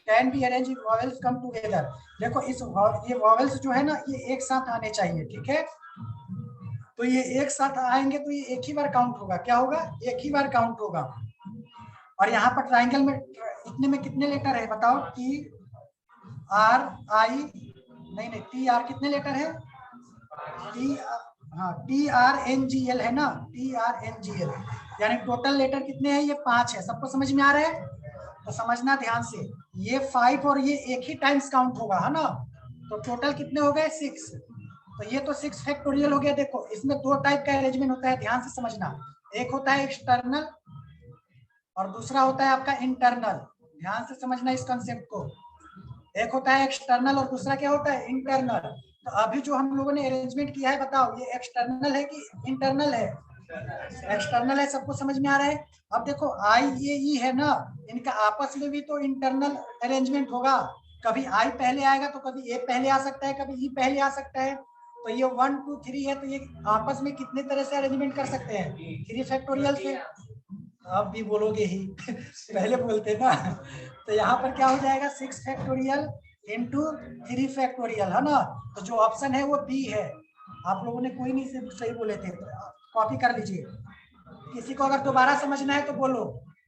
can be arrange if vowels come together. देखो ये वॉवेल्स जो है ना ये एक साथ आने चाहिए, ठीक है। तो ये एक साथ आएंगे तो ये एक ही बार काउंट होगा। क्या होगा? एक ही बार काउंट होगा। और यहाँ पर ट्राइंगल में इतने में कितने लेटर है बताओ? नहीं TR कितने लेटर है? TRNGL है ना, TRNGL, यानी टोटल लेटर कितने हैं? ये 5 है। सबको समझ में आ रहा है? तो समझना ध्यान से, ये 5 और ये एक ही टाइम्स काउंट होगा, है ना। तो टोटल कितने हो गए? 6। तो ये तो 6 फैक्टोरियल हो गया। देखो इसमें 2 टाइप का अरेंजमेंट होता है, ध्यान से समझना। एक होता है एक्सटर्नल और दूसरा होता है आपका इंटरनल। ध्यान से समझना इस कंसेप्ट को। एक होता है एक्सटर्नल और दूसरा क्या होता है? इंटरनल। तो अभी जो हम लोगों ने अरेंजमेंट किया है बताओ ये एक्सटर्नल है कि इंटरनल है? एक्सटर्नल है। सबको समझ में आ रहा है? अब देखो IAE है ना, इनका आपस में भी तो इंटरनल अरेंजमेंट होगा। कभी I पहले आएगा तो कभी A पहले आ सकता है, कभी E पहले आ सकता है। तो ये 1 2 3 है, तो ये आपस में कितने तरह से अरेंजमेंट कर सकते हैं? 3 फैक्टोरियल से। आप भी बोलोगे ही पहले बोलते ना। तो यहाँ पर क्या हो जाएगा? 6 फैक्टोरियल इंटू 3 फैक्टोरियल, है ना। तो जो ऑप्शन है वो बी है। आप लोगों ने कोई नहीं सही बोले थे, तो कॉपी कर लीजिए। किसी को अगर दोबारा समझना है तो बोलो।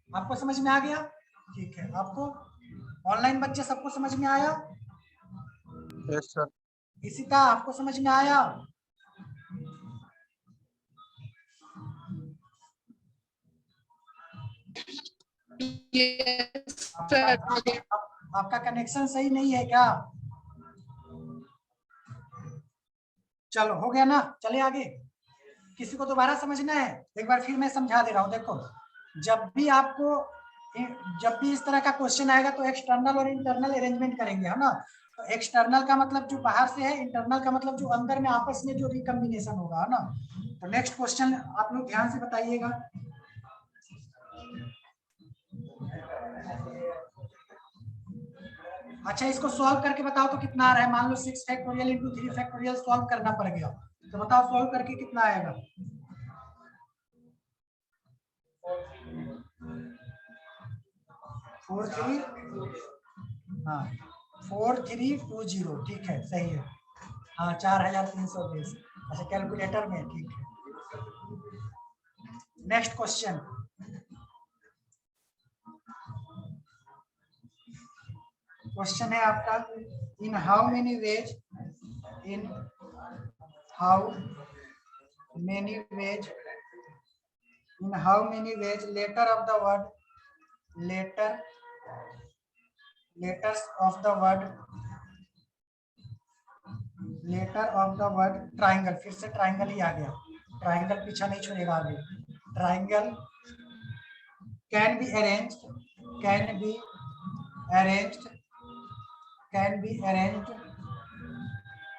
आपको समझ में आ गया? ठीक है। आपको ऑनलाइन बच्चे सबको समझ में आया? Yes, sir. इसी का आपको समझ में आया? Yes, sir. आपका कनेक्शन सही नहीं है क्या? चलो हो गया ना, चले आगे। किसी को दोबारा समझना है? एक बार फिर मैं समझा दे रहा हूँ। देखो जब भी इस तरह का क्वेश्चन आएगा तो एक्सटर्नल और इंटरनल अरेंजमेंट करेंगे, है ना। तो एक्सटर्नल का मतलब जो बाहर से है, इंटरनल का मतलब जो अंदर में आपस में जो रिकम्बिनेशन होगा, है ना। तो नेक्स्ट क्वेश्चन आप लोग ध्यान से बताइएगा। अच्छा इसको सॉल्व करके बताओ तो कितना आ रहा है। मान लो 6 फैक्टोरियल इंटू 3 फैक्टोरियल सॉल्व करना पड़ गया, तो बताओ सॉल्व करके कितना आएगा? 4320, ठीक है, सही है। हाँ 4320। अच्छा कैलकुलेटर में, ठीक है। Next question. क्वेश्चन है आपका in how many ways letter of the word letter of the word triangle, फिर से ट्राइंगल ही आ गया, ट्राइंगल पीछा नहीं छोड़ेगा आगे। Triangle can be arranged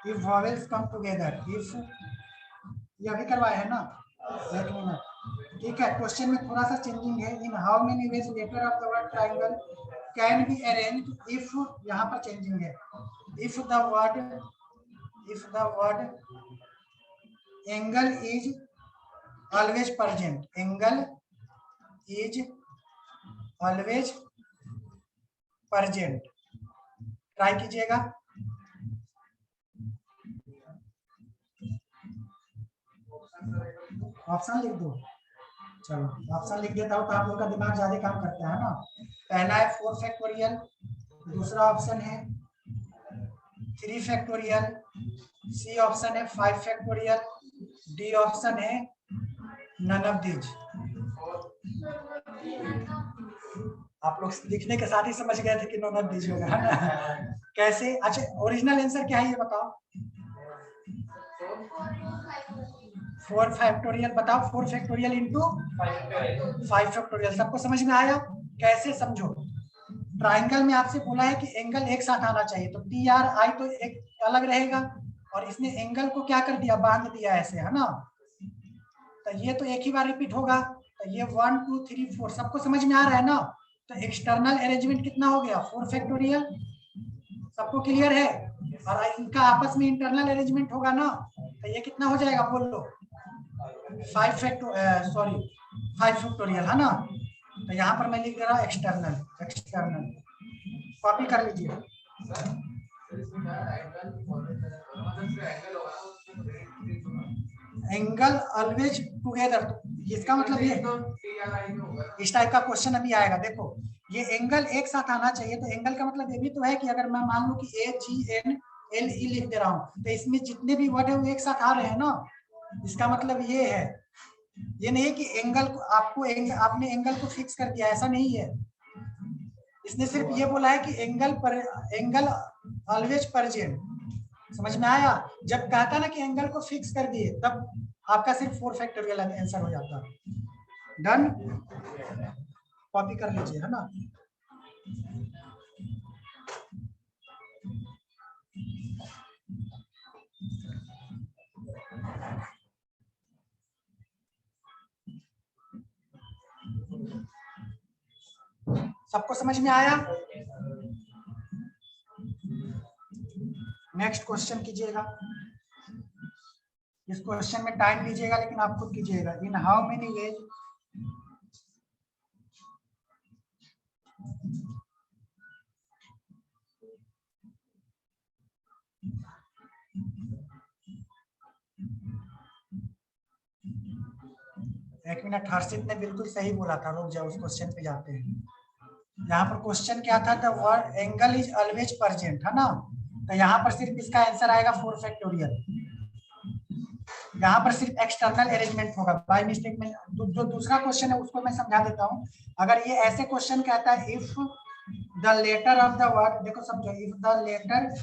if vowels come together, if ये अभी करवाया है ना, एक मिनट, ठीक है। क्वेश्चन में थोड़ा सा चेंजिंग है। In how many ways letter of the word triangle can be arranged if, यहाँ पर चेंजिंग है, if the word angle is always present, angle is always present. Try कीजिएगा। ऑप्शन लिख दो, चलो ऑप्शन लिख देता हूँ तो आप लोग का दिमाग ज्यादा काम करता है ना। पहला है 4 फैक्टोरियल, दूसरा ऑप्शन है 3 फैक्टोरियल, सी ऑप्शन है 5 फैक्टोरियल, डी ऑप्शन है नन ऑफ दीज। आप लोग लिखने के साथ ही समझ गए थे कि नन ऑफ दीज होगा, है ना। कैसे? अच्छा, ओरिजिनल आंसर क्या है ये बताओ। 4 फैक्टोरियल बताओ, 4 फैक्टोरियल इंटू 5 फैक्टोरियल। सबको समझ में आया? कैसे समझो। ट्राइंगल में आपसे बोला है कि एंगल एक साथ आना चाहिए, तो टी आर आई तो एक अलग रहेगा, और इसने एंगल को क्या कर दिया, बांध दिया ऐसे, है ना। तो ये तो एक ही बार रिपीट होगा, तो ये 1 2 3 4 सबको समझ में आ रहा है ना। तो एक्सटर्नल अरेंजमेंट कितना हो गया, 4 फैक्टोरियल। सबको क्लियर है? और इनका आपस में इंटरनल अरेंजमेंट होगा ना, तो ये कितना हो जाएगा बोल लो, 5 फैक्टोरियल, है ना। तो यहाँ पर मैं लिख दे रहा हूँ एक्सटर्नल, कॉपी कर लीजिए। एंगल ऑलवेज टुगेदर, इसका मतलब ये इस टाइप का क्वेश्चन अभी आएगा। देखो ये एंगल एक साथ आना चाहिए, तो एंगल का मतलब ये भी तो है कि अगर मैं मान लूं कि ए जी एन एल ई लिख दे रहा हूँ, तो इसमें जितने भी वर्ड है वो एक साथ आ रहे हैं ना। इसका मतलब ये है, ये नहीं कि एंगल को आपने एंगल को फिक्स कर दिया, ऐसा नहीं है। इसने सिर्फ ये बोला है कि एंगल ऑलवेज प्रेजेंट। समझ में आया? जब कहता ना कि एंगल को फिक्स कर दिए, तब आपका सिर्फ 4 फैक्टोरियल आंसर हो जाता। डन, कॉपी कर लीजिए, है ना। सबको समझ में आया? नेक्स्ट क्वेश्चन कीजिएगा। इस क्वेश्चन में टाइम लीजिएगा, लेकिन आप खुद कीजिएगा। इन हाउ मेनी वेज एक मिनट, हर्षित ने बिल्कुल सही बोला था। लोग जब उस क्वेश्चन पे जाते हैं, यहाँ पर क्वेश्चन क्या था, the word angle is always present, है ना। तो यहाँ पर सिर्फ इसका आंसर आएगा 4 फैक्टोरियल। यहाँ पर सिर्फ एक्सटर्नल अरेंजमेंट होगा। बाय मिस्टेक में जो दूसरा क्वेश्चन है उसको मैं समझा देता हूँ। अगर ये ऐसे क्वेश्चन कहता है, if the letter of the word, देखो समझो, if the letter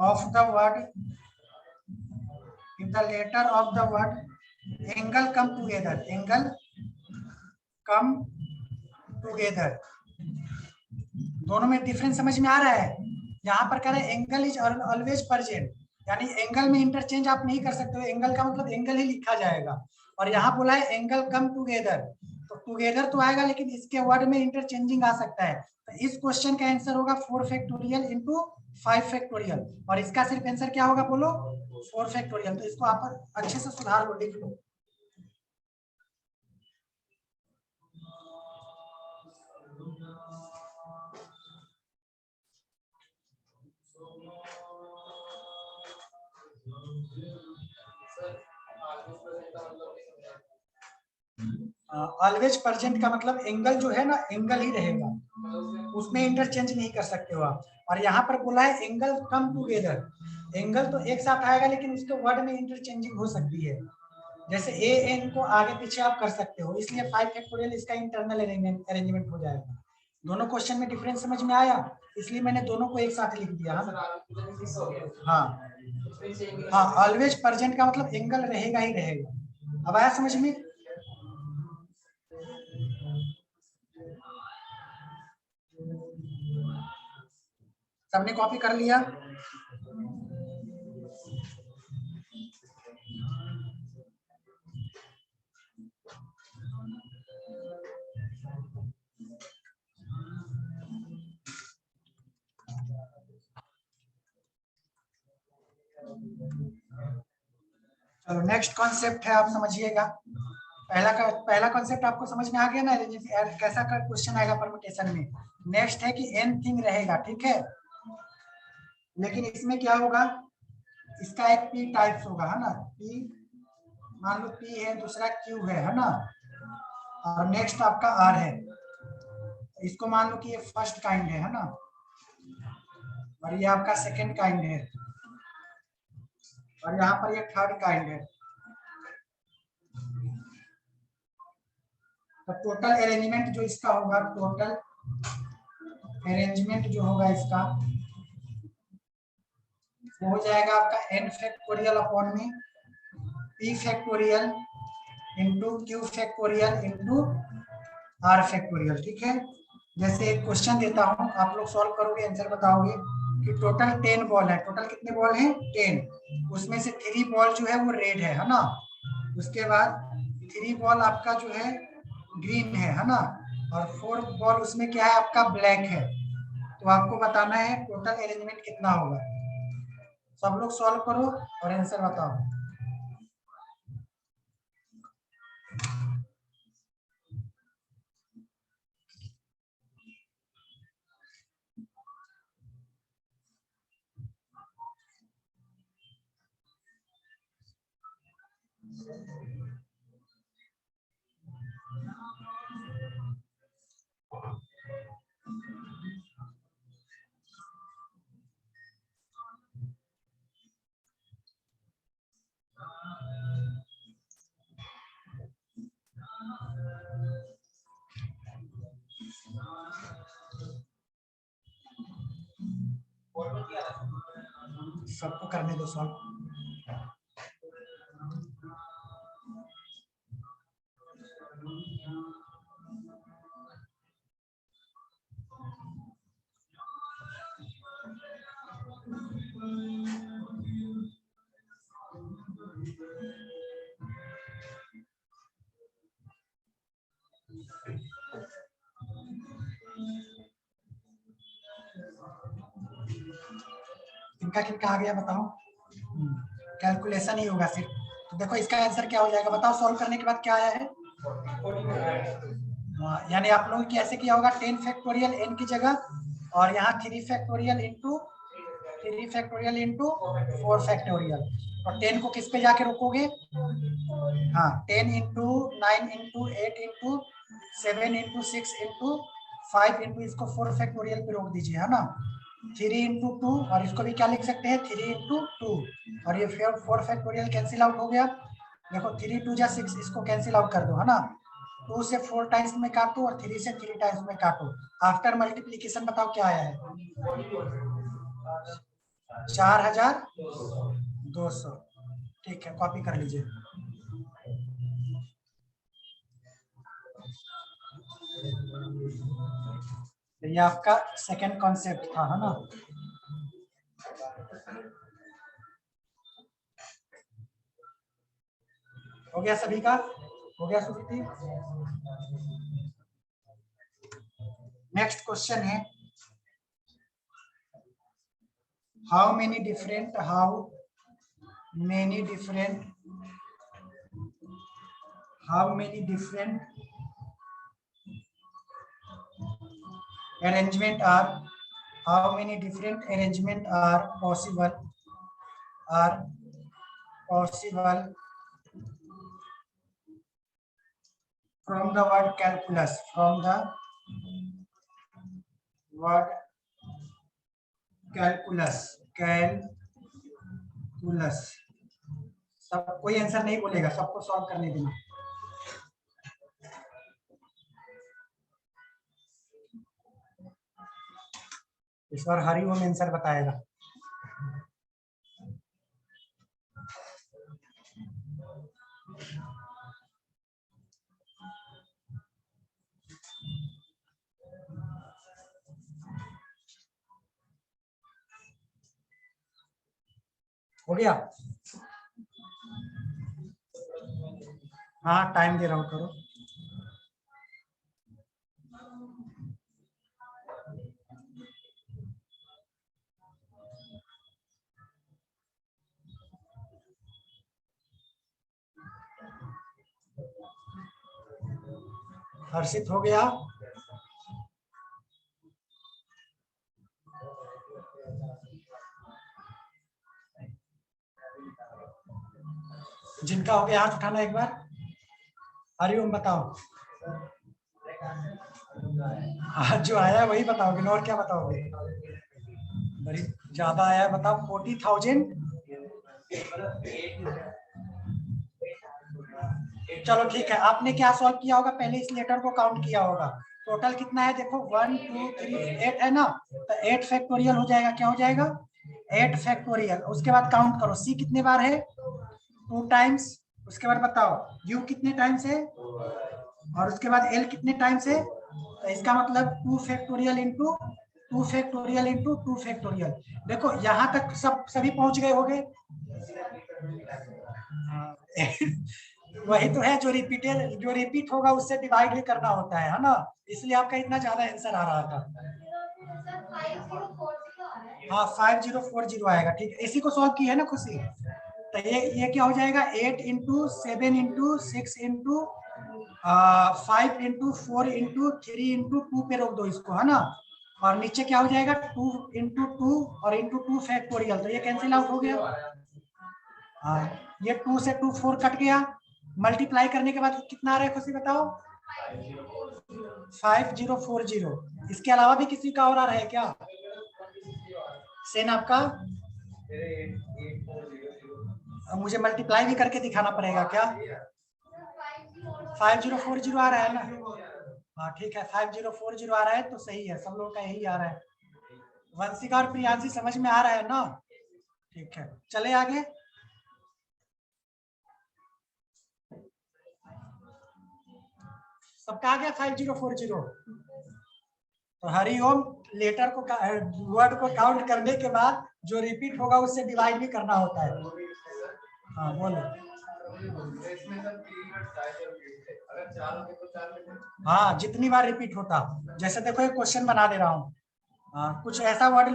of the word angle come together, दोनों में डिफरेंस समझ में आ रहा है? यहाँ पर कह रहे हैं एंगल इज ऑलवेज प्रेजेंट, यानी एंगल में इंटरचेंज आप नहीं कर सकते हो। एंगल का मतलब एंगल ही लिखा जाएगा। और यहाँ बोला है एंगल कम टुगेदर, तो टुगेदर तो आएगा, लेकिन इसके वर्ड में इंटरचेंजिंग आ सकता है। तो इस क्वेश्चन का आंसर होगा 4 फैक्टोरियल इंटू 5 फैक्टोरियल, और इसका सिर्फ आंसर क्या होगा बोलो, 4 फैक्टोरियल। तो इसको आप अच्छे से सुधार लो, लिख लो। ऑलवेज प्रेजेंट का मतलब एंगल जो है ना, एंगल ही रहेगा, उसमें इंटरचेंज नहीं कर सकते हो आप। और यहाँ पर बोला है एंगल कम टुगेदर, एंगल तो एक साथ आएगा, लेकिन उसके वर्ड में इंटरचेंजिंग हो सकती है। जैसे ए एन को आगे पीछे आप कर सकते हो, इसलिए 5 फैक्टोरियल इसका इंटरनल अरेंजमेंट हो जाएगा। दोनों क्वेश्चन में डिफरेंस समझ में आया, इसलिए मैंने दोनों को एक साथ लिख दिया। हाँ हाँ, ऑलवेज प्रेजेंट का मतलब एंगल रहेगा ही रहेगा। अब आया समझ में? सबने कॉपी कर लिया? चलो नेक्स्ट कॉन्सेप्ट है, आप समझिएगा। पहला कॉन्सेप्ट आपको समझ में आ गया ना, कैसा क्वेश्चन आएगा परम्यूटेशन में। नेक्स्ट है कि n थिंग रहेगा, ठीक है, लेकिन इसमें क्या होगा, इसका एक p टाइप्स होगा, है ना, p, मान लो p है, दूसरा q है ना, और नेक्स्ट आपका r है। इसको मान लो कि ये फर्स्ट काइंड है ना, और ये आपका सेकंड काइंड है, और यहाँ पर ये थर्ड काइंड है। तो टोटल अरेंजमेंट जो इसका होगा, टोटल अरेंजमेंट जो होगा इसका, वो हो जाएगा आपका n फैक्टोरियल अपॉन में p factorial into q factorial into r factorial, ठीक है। जैसे एक क्वेश्चन देता हूं, आप लोग सॉल्व करोगे, आंसर बताओगे कि टोटल 10 बॉल है। टोटल कितने बॉल हैं? 10। उसमें से 3 बॉल जो है वो रेड है ना, उसके बाद 3 बॉल आपका जो है ग्रीन है ना, और 4 बॉल उसमें क्या है आपका ब्लैक है। तो आपको बताना है टोटल अरेंजमेंट कितना होगा। सब लोग सॉल्व करो और आंसर बताओ। सबको करने दो सॉल्व। किनका किनका आ गया बताओ। कैलकुलेशन ही होगा सिर्फ। तो देखो इसका आंसर क्या हो जाएगा, बताओ सॉल्व करने के बाद क्या आया है। यानी आप लोगों की ऐसे किया होगा 10 फैक्टोरियल n की जगह, और यहाँ 3 फैक्टोरियल इंटू 4 फैक्टोरियल, और 10 को किस पे जाके रोकोगे। हाँ, 10 into 9 into 8 into 7 into 6 into 5 into इसको 4 फैक्टोरियल पे रोक दीजिए, है ना। 3 इंटू 2, और इसको भी क्या लिख सकते हैं 3 इंटू 2, और ये 4 फैक्टोरियल कैंसिल आउट हो गया। देखो 3 2 जा 6, इसको कैंसिल आउट कर दो, है ना। 2 से 4 टाइम्स में काटो और 3 से 3 टाइम्स में काटो। आफ्टर मल्टीप्लीकेशन बताओ क्या आया है। 4200। ठीक है, कॉपी कर लीजिए। ये आपका सेकंड कॉन्सेप्ट था, है ना। हो गया सभी का? हो गया सुकृति? नेक्स्ट क्वेश्चन है, how many different arrangement are possible from the word calculus, सब कोई आंसर नहीं बोलेगा, सबको सॉल्व करने देना। इस बार हरिओम आंसर बताएगा। हो गया? हाँ टाइम दे रहा हूँ, करो। हर्षित हो गया? जिनका हो गया हाथ उठाना एक बार। हरिओम बताओ। आज जो आया वही बताओगे और क्या बताओगे? बड़ी ज्यादा आया, बताओ। 40,000। चलो ठीक है, आपने क्या सॉल्व किया होगा? पहले इस लेटर को काउंट किया होगा। टोटल कितना है देखो, 1 2 3 8 है ना, तो 8 फैक्टोरियल हो जाएगा। क्या हो जाएगा? 8 फैक्टोरियल। उसके बाद काउंट करो, सी कितने बार है? 2 टाइम्स। उसके बाद बताओ यू कितने टाइम्स है, और उसके बाद एल कितने टाइम्स है। तो इसका मतलब 2 factorial into 2 factorial into 2 factorial. देखो यहाँ तक सभी पहुंच गए होंगे। वही तो है, जो रिपीट होगा उससे डिवाइड भी करना होता है ना, इसलिए आपका इतना ज्यादा आंसर आ रहा था। हाँ 5040 आएगा। ठीक है, इसी को सॉल्व की है ना खुशी? तो ये क्या हो जाएगा? 8 into 7 into 6 into 5 into 4 into 3 into 2 पे रोक दो इसको, है ना। और नीचे क्या हो जाएगा? 2 इंटू 2 और इंटू 2 फैक्टोरियल। तो ये कैंसिल आउट हो गया। हाँ ये 2 से 2 4 कट गया। मल्टीप्लाई करने के बाद कितना आ रहा है खुशी बताओ? 5040। इसके अलावा भी किसी का और आ रहा है क्या? सेन आपका? मुझे मल्टीप्लाई भी करके दिखाना पड़ेगा क्या? 5040 आ रहा है ना? हाँ ठीक है, 5040 आ रहा है तो सही है, सब लोगों का यही आ रहा है। वंशिका और प्रियांशी समझ में आ रहा है ना? ठीक है, चले आगे। सबका आ गया 5040? तो हरिओम लेटर को वर्ड को काउंट करने के बाद जो रिपीट होगा उससे डिवाइड भी करना होता है। हाँ बोलो। हाँ जितनी बार रिपीट होता, जैसे देखो एक क्वेश्चन बना दे रहा हूँ। हाँ कुछ ऐसा वर्ड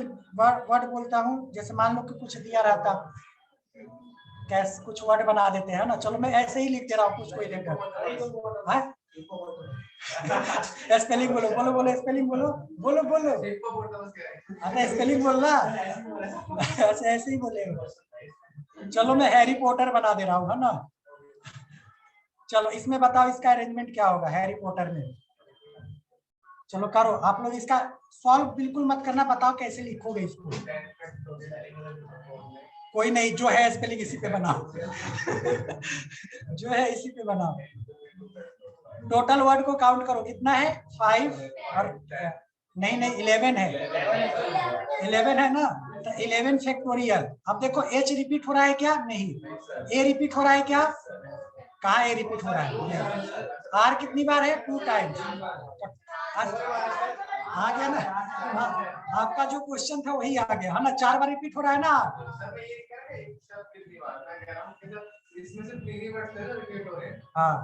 बोलता हूँ, जैसे मान लो कि कुछ दिया रहता, कैसे कुछ वर्ड बना देते हैं ना। चलो मैं ऐसे ही लिख दे रहा हूँ कुछ, कोई देखो। स्पेलिंग बोलो बोलो बोलो, स्पेलिंग बोलो बोलो बोलो। अरे स्पेलिंग बोलना, ऐसे ही बोले। चलो मैं हैरी पॉटर बना दे रहा हूँ, है ना। चलो इसमें बताओ इसका अरेंजमेंट क्या होगा हैरी पॉटर में। चलो करो आप लोग, इसका सॉल्व बिल्कुल मत करना, बताओ कैसे लिखोगे इसको। कोई नहीं, जो है स्पेलिंग इसी पे बनाओ। जो है इसी पे बनाओ। टोटल वर्ड को काउंट करो, कितना है? 5 और नहीं 11 है। 11 है ना, तो 11 फैक्टोरियल। अब देखो एच रिपीट हो रहा है क्या? नहीं। ए रिपीट हो रहा है क्या? कहाँ ए रिपीट हो रहा है? आर कितनी बार है? 2 टाइम्स। आ गया ना? आपका जो क्वेश्चन था वही आ गया, है ना। 4 बार रिपीट हो रहा है ना। हाँ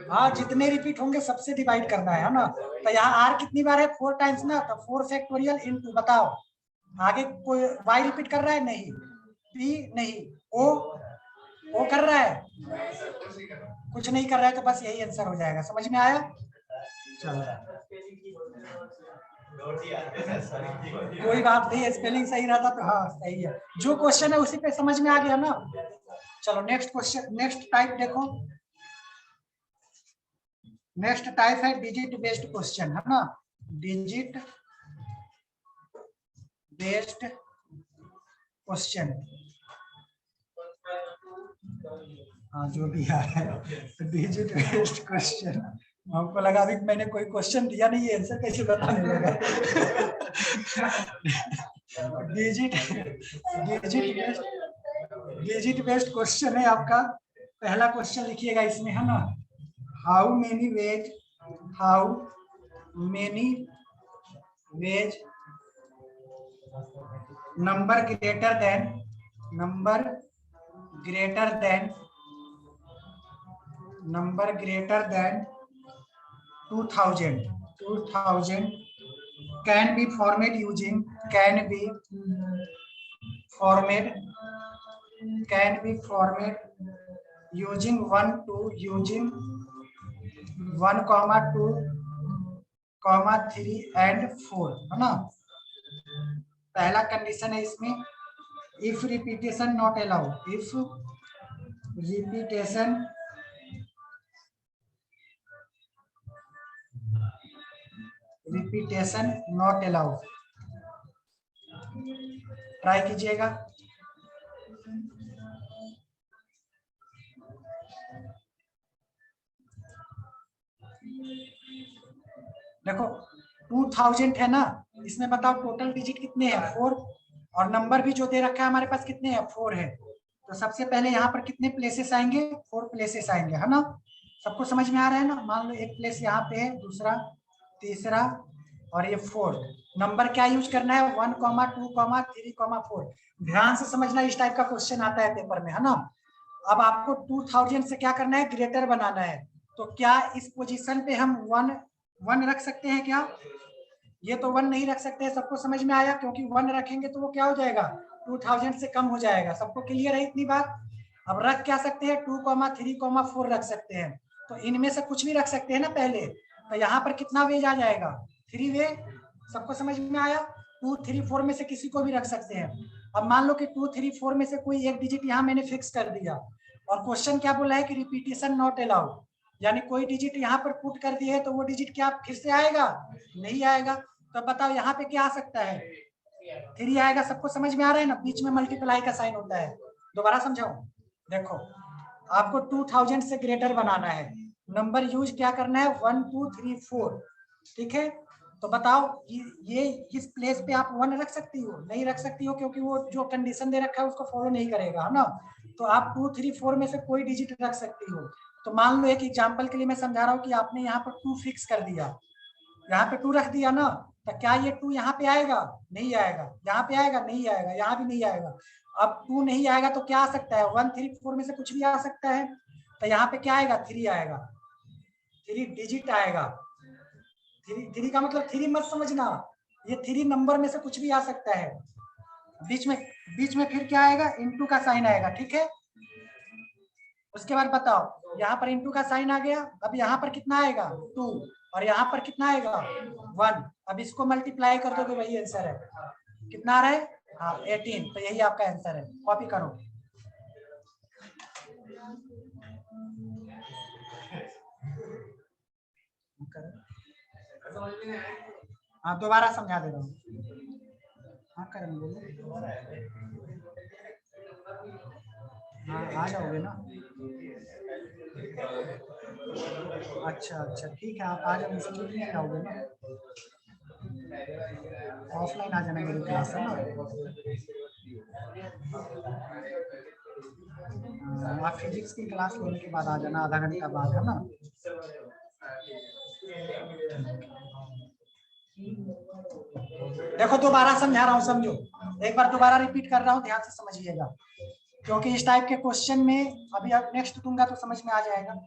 हाँ जितने रिपीट होंगे सबसे डिवाइड करना है ना। तो यहाँ आर कितनी बार है? 4 टाइम्स ना, तो 4 फैक्टोरियल इनटू, बताओ आगे कोई वाई रिपीट कर रहा है? नहीं। पी नहीं। ओ कर रहा है? कुछ नहीं कर रहा है, तो बस यही आंसर हो जाएगा। समझ में आया? चलो कोई बात नहीं, स्पेलिंग सही रहता तो हाँ सही है। जो क्वेश्चन है उसी पे समझ में आ गया ना। चलो नेक्स्ट क्वेश्चन, नेक्स्ट टाइप देखो। नेक्स्ट टाइप है डिजिट बेस्ड क्वेश्चन, है ना। डिजिट बेस्ड क्वेश्चन, हाँ जो भी है डिजिट बेस्ड क्वेश्चन। हमको लगा अभी मैंने कोई क्वेश्चन दिया नहीं है, आंसर कैसे बताने लगा। डिजिट डिजिट बेस्ड क्वेश्चन है आपका। पहला क्वेश्चन लिखिएगा इसमें, है ना, how many veg number greater than 2000 can be formed using 1, 2, 3 and 4, है ना। पहला कंडीशन है इसमें, if repetition not allowed, repetition not allowed. Try कीजिएगा। देखो 2000 है ना, इसमें बताओ टोटल डिजिट कितने हैं, 4, और नंबर भी जो दे रखा है हमारे पास कितने हैं, 4 है। तो सबसे पहले यहाँ पर कितने प्लेसेस आएंगे, 4 प्लेसेस आएंगे, है ना। सबको समझ में आ रहा है ना। मान लो एक प्लेस यहाँ पे है, दूसरा, तीसरा, और ये 4। नंबर क्या यूज करना है, 1, 2, 3, 4। ध्यान से समझना, इस टाइप का क्वेश्चन आता है पेपर में, है ना। अब आपको 2000 से क्या करना है, ग्रेटर बनाना है। तो क्या इस पोजीशन पे हम 1 रख सकते हैं क्या? ये तो 1 नहीं रख सकते हैं। सबको समझ में आया? क्योंकि 1 रखेंगे तो वो क्या हो जाएगा, 2000 से कम हो जाएगा। सबको क्लियर है इतनी बात? अब रख क्या सकते हैं, 2, 3, 4 रख सकते हैं। तो इनमें से कुछ भी रख सकते हैं ना पहले। तो यहाँ पर कितना वेज आ जाएगा, 3 वेज। सबको समझ में आया? 2, 3, 4 में से किसी को भी रख सकते हैं। अब मान लो कि 2, 3, 4 में से कोई एक डिजिट यहाँ मैंने फिक्स कर दिया, और क्वेश्चन क्या बोला है कि रिपीटेशन नॉट अलाउड, यानी कोई डिजिट यहाँ पर पुट कर दिए है तो वो डिजिट क्या फिर से आएगा, नहीं आएगा। तो बताओ यहाँ पे क्या आ सकता है, 3 आएगा। सबको समझ में आ रहा है ना? बीच में मल्टीप्लाई का साइन होता है। दोबारा समझाओ। देखो आपको 2000 से ग्रेटर बनाना है, नंबर यूज क्या करना है, 1, 2, 3, 4, ठीक है। तो बताओ ये इस प्लेस पे आप 1 रख सकती हो, नहीं रख सकती हो, क्योंकि वो जो कंडीशन दे रखा है उसको फॉलो नहीं करेगा, है ना। तो आप 2, 3, 4 में से कोई डिजिट रख सकती हो। तो मान लो एक एग्जांपल के लिए मैं समझा रहा हूँ कि आपने यहाँ पर 2 फिक्स कर दिया, यहाँ पे 2 रख दिया ना, तो क्या ये 2 यहाँ पे आएगा, नहीं आएगा। यहाँ पे आएगा, नहीं आएगा। यहाँ भी नहीं आएगा। अब 2 नहीं आएगा तो क्या आ सकता है, 1, 3, 4 में से कुछ भी आ सकता है। तो यहाँ पे क्या आएगा, 3 आएगा, 3 डिजिट आएगा। 3 का मतलब 3 मत समझना, ये 3 नंबर में से कुछ भी आ सकता है। बीच में फिर क्या आएगा, इनटू का साइन आएगा, ठीक है। उसके बाद बताओ यहाँ पर इनटू का साइन आ गया। अब यहाँ पर कितना आएगा, 2, और यहाँ पर कितना आएगा, 1। अब इसको मल्टीप्लाई कर दो तो वही आंसर है। कितना आ रहा है, हाँ 18। तो यही आपका आंसर है। कॉपी करो। हाँ दोबारा समझा दे रहा हूँ। हाँ करें, बोलो। हाँ आ जाओगे ना। अच्छा ठीक है, आप आ जाओ। इंस्टीट्यूट में आओगे ना, ऑफलाइन आ जाना मेरी क्लास है ना। आप फिजिक्स की क्लास लेने के बाद आ जाना, आधा घंटा बाद, है ना। देखो दोबारा समझा रहा हूँ, समझो। एक बार दोबारा रिपीट कर रहा हूँ, ध्यान से समझिएगा, क्योंकि इस टाइप के क्वेश्चन में अभी आप नेक्स्ट दूंगा तो समझ में आ जाएगा।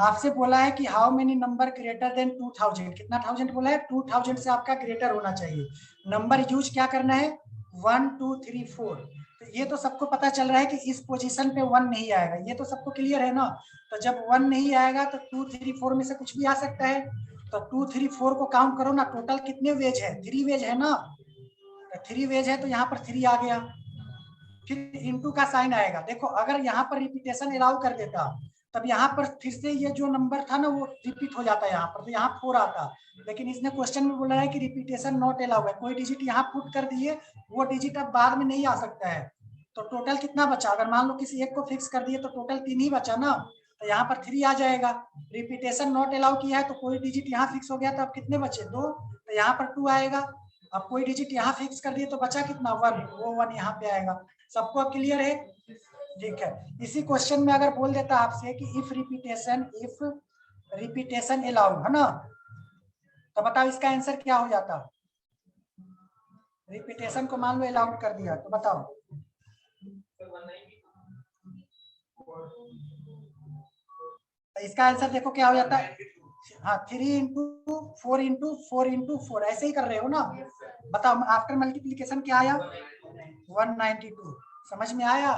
आपसे बोला है कि how many number greater than 2000, कितना 1000 बोला है, 2000 से आपका ग्रेटर होना चाहिए। नंबर यूज क्या करना है, 1, 2, 3, 4। तो ये तो सबको पता चल रहा है कि इस पोजीशन पे 1 नहीं आएगा, ये तो सबको क्लियर है ना। तो जब 1 नहीं आएगा तो 2, 3, 4 में से कुछ भी आ सकता है। तो 2, 3, 4 को काउंट करो ना, टोटल कितने वेज है, 3 वेज है ना। तो 3 वेज है तो यहाँ पर 3 आ गया। फिर इनटू का साइन आएगा। देखो अगर यहाँ पर रिपीटेशन अलाउ कर देता तब यहाँ पर फिर से ये जो नंबर था ना वो रिपीट हो जाता, यहाँ पर तो यहाँ 4 आता। लेकिन इसने क्वेश्चन में बोला है कि रिपीटेशन नॉट अलाउ है, कोई डिजिट यहाँ पुट कर दिए, वो डिजिट अब बाद में नहीं आ सकता है। तो टोटल कितना बचा, अगर मान लो किसी एक को फिक्स कर दिए तो टोटल 3 ही बचा ना। तो यहाँ पर 3 आ जाएगा। रिपीटेशन नॉट अलाउ किया है तो कोई डिजिट यहाँ फिक्स हो गया, तो अब कितने बचे, 2। तो यहाँ पर 2 आएगा। अब कोई डिजिट यहाँ फिक्स कर दिए तो बचा कितना 1, वो 1 यहाँ पे आएगा। सबको अब क्लियर है? ठीक है। इसी क्वेश्चन में अगर बोल देता आपसे कि इफ रिपीटेशन अलाउड, है ना, तो बताओ इसका आंसर क्या हो जाता? रिपीटेशन को मान लो अलाउड कर दिया तो बताओ। तो इसका आंसर देखो क्या हो जाता है। हाँ, 3 × 4 × 4 × 4 ऐसे ही कर रहे हो ना। बताओ आफ्टर मल्टीप्लीकेशन क्या आया? 192। समझ में आया?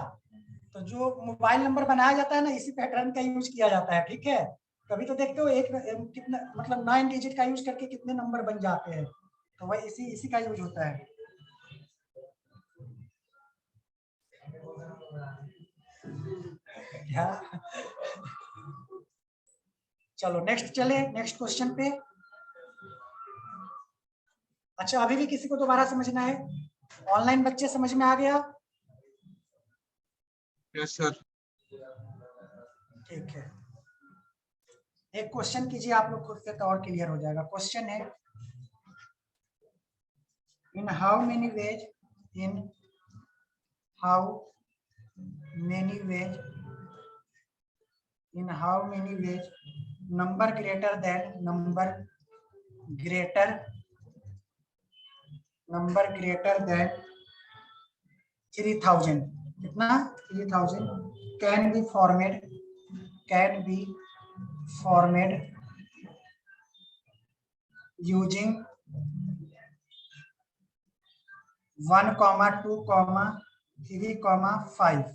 तो जो मोबाइल नंबर बनाया जाता है ना, इसी पैटर्न का यूज किया जाता है। ठीक है। कभी तो देखते हो एक कितना मतलब 9 डिजिट का यूज करके कितने नंबर बन जाते हैं, तो वही इसी का यूज होता है। क्या? चलो नेक्स्ट चले, नेक्स्ट क्वेश्चन पे। अच्छा, अभी भी किसी को दोबारा समझना है? ऑनलाइन बच्चे समझ में आ गया? Yes sir. ठीक है। एक क्वेश्चन कीजिए आप लोग खुद से तो और क्लियर हो जाएगा। क्वेश्चन है in how many veg number greater than 3000, कितना 3000 कैन बी फॉर्मेड यूजिंग 1, 2, 3, 5।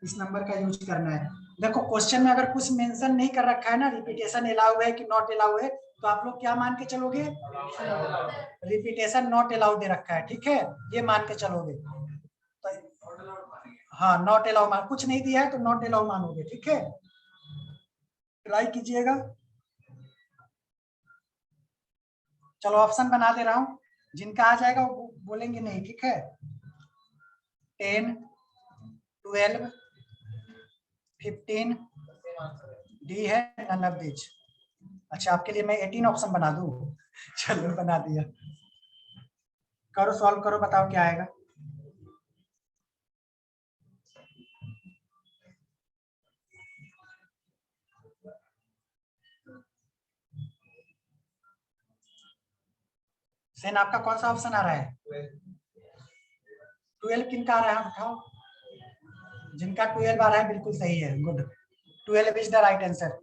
इस नंबर का यूज करना है। देखो क्वेश्चन में अगर कुछ मेंशन नहीं कर रखा है ना, रिपीटेशन अलाउ है कि नॉट अलाउ है, तो आप लोग क्या मान के चलोगे? रिपीटेशन नॉट अलाउ दे रखा है। ठीक है, ये मान के चलोगे। तो हाँ, नॉट अलाउ मान, कुछ नहीं दिया है तो नॉट अलाउ मानोगे। ठीक है, ट्राई कीजिएगा। चलो ऑप्शन बना दे रहा हूँ, जिनका आ जाएगा वो बोलेंगे नहीं। ठीक है, 10, 12, 15 डी है, नन ऑफ दिस। अच्छा, आपके लिए मैं 18 ऑप्शन बना दूं? चलो बना दिया। करो, सॉल्व करो, बताओ क्या आएगा। सेन आपका कौन सा ऑप्शन आ रहा है? 12 किनका आ रहा है बताओ। जिनका 12 आ रहा है बिल्कुल सही है, good. 12 is the right answer.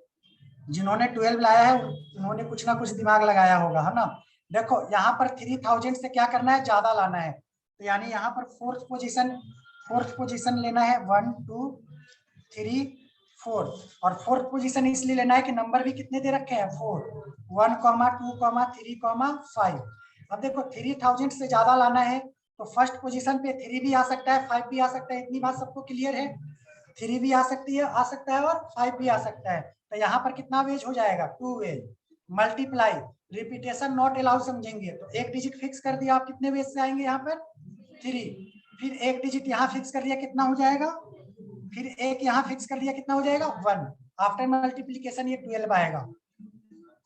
जिन्होंने 12 लाया है उन्होंने कुछ ना कुछ दिमाग लगाया होगा, है ना। देखो यहाँ पर 3000 से क्या करना है, ज्यादा लाना है। तो यानी यहाँ पर फोर्थ पोजीशन लेना है, 1, 2, 3, 4। और फोर्थ पोजीशन इसलिए लेना है कि नंबर भी कितने दे रखे हैं, 4, 1, 2, 3, 5। अब देखो 3000 से ज्यादा लाना है तो फर्स्ट पोजीशन पे 3 भी आ सकता है, 5 भी आ सकता है। इतनी बात सबको क्लियर है? 3 भी आ सकता है और 5 भी आ सकता है। तो यहाँ पर कितना वेज हो जाएगा, 2 ways. Multiply repetition not allow समझेंगे तो एक डिजिट फिक्स कर दिया, आप कितने वेज से आएंगे यहाँ पर, 3। फिर एक डिजिट यहाँ फिक्स कर दिया, कितना हो जाएगा, फिर एक यहाँ फिक्स कर दिया, कितना हो जाएगा, 1। आफ्टर मल्टीप्लीकेशन ये 12 आएगा।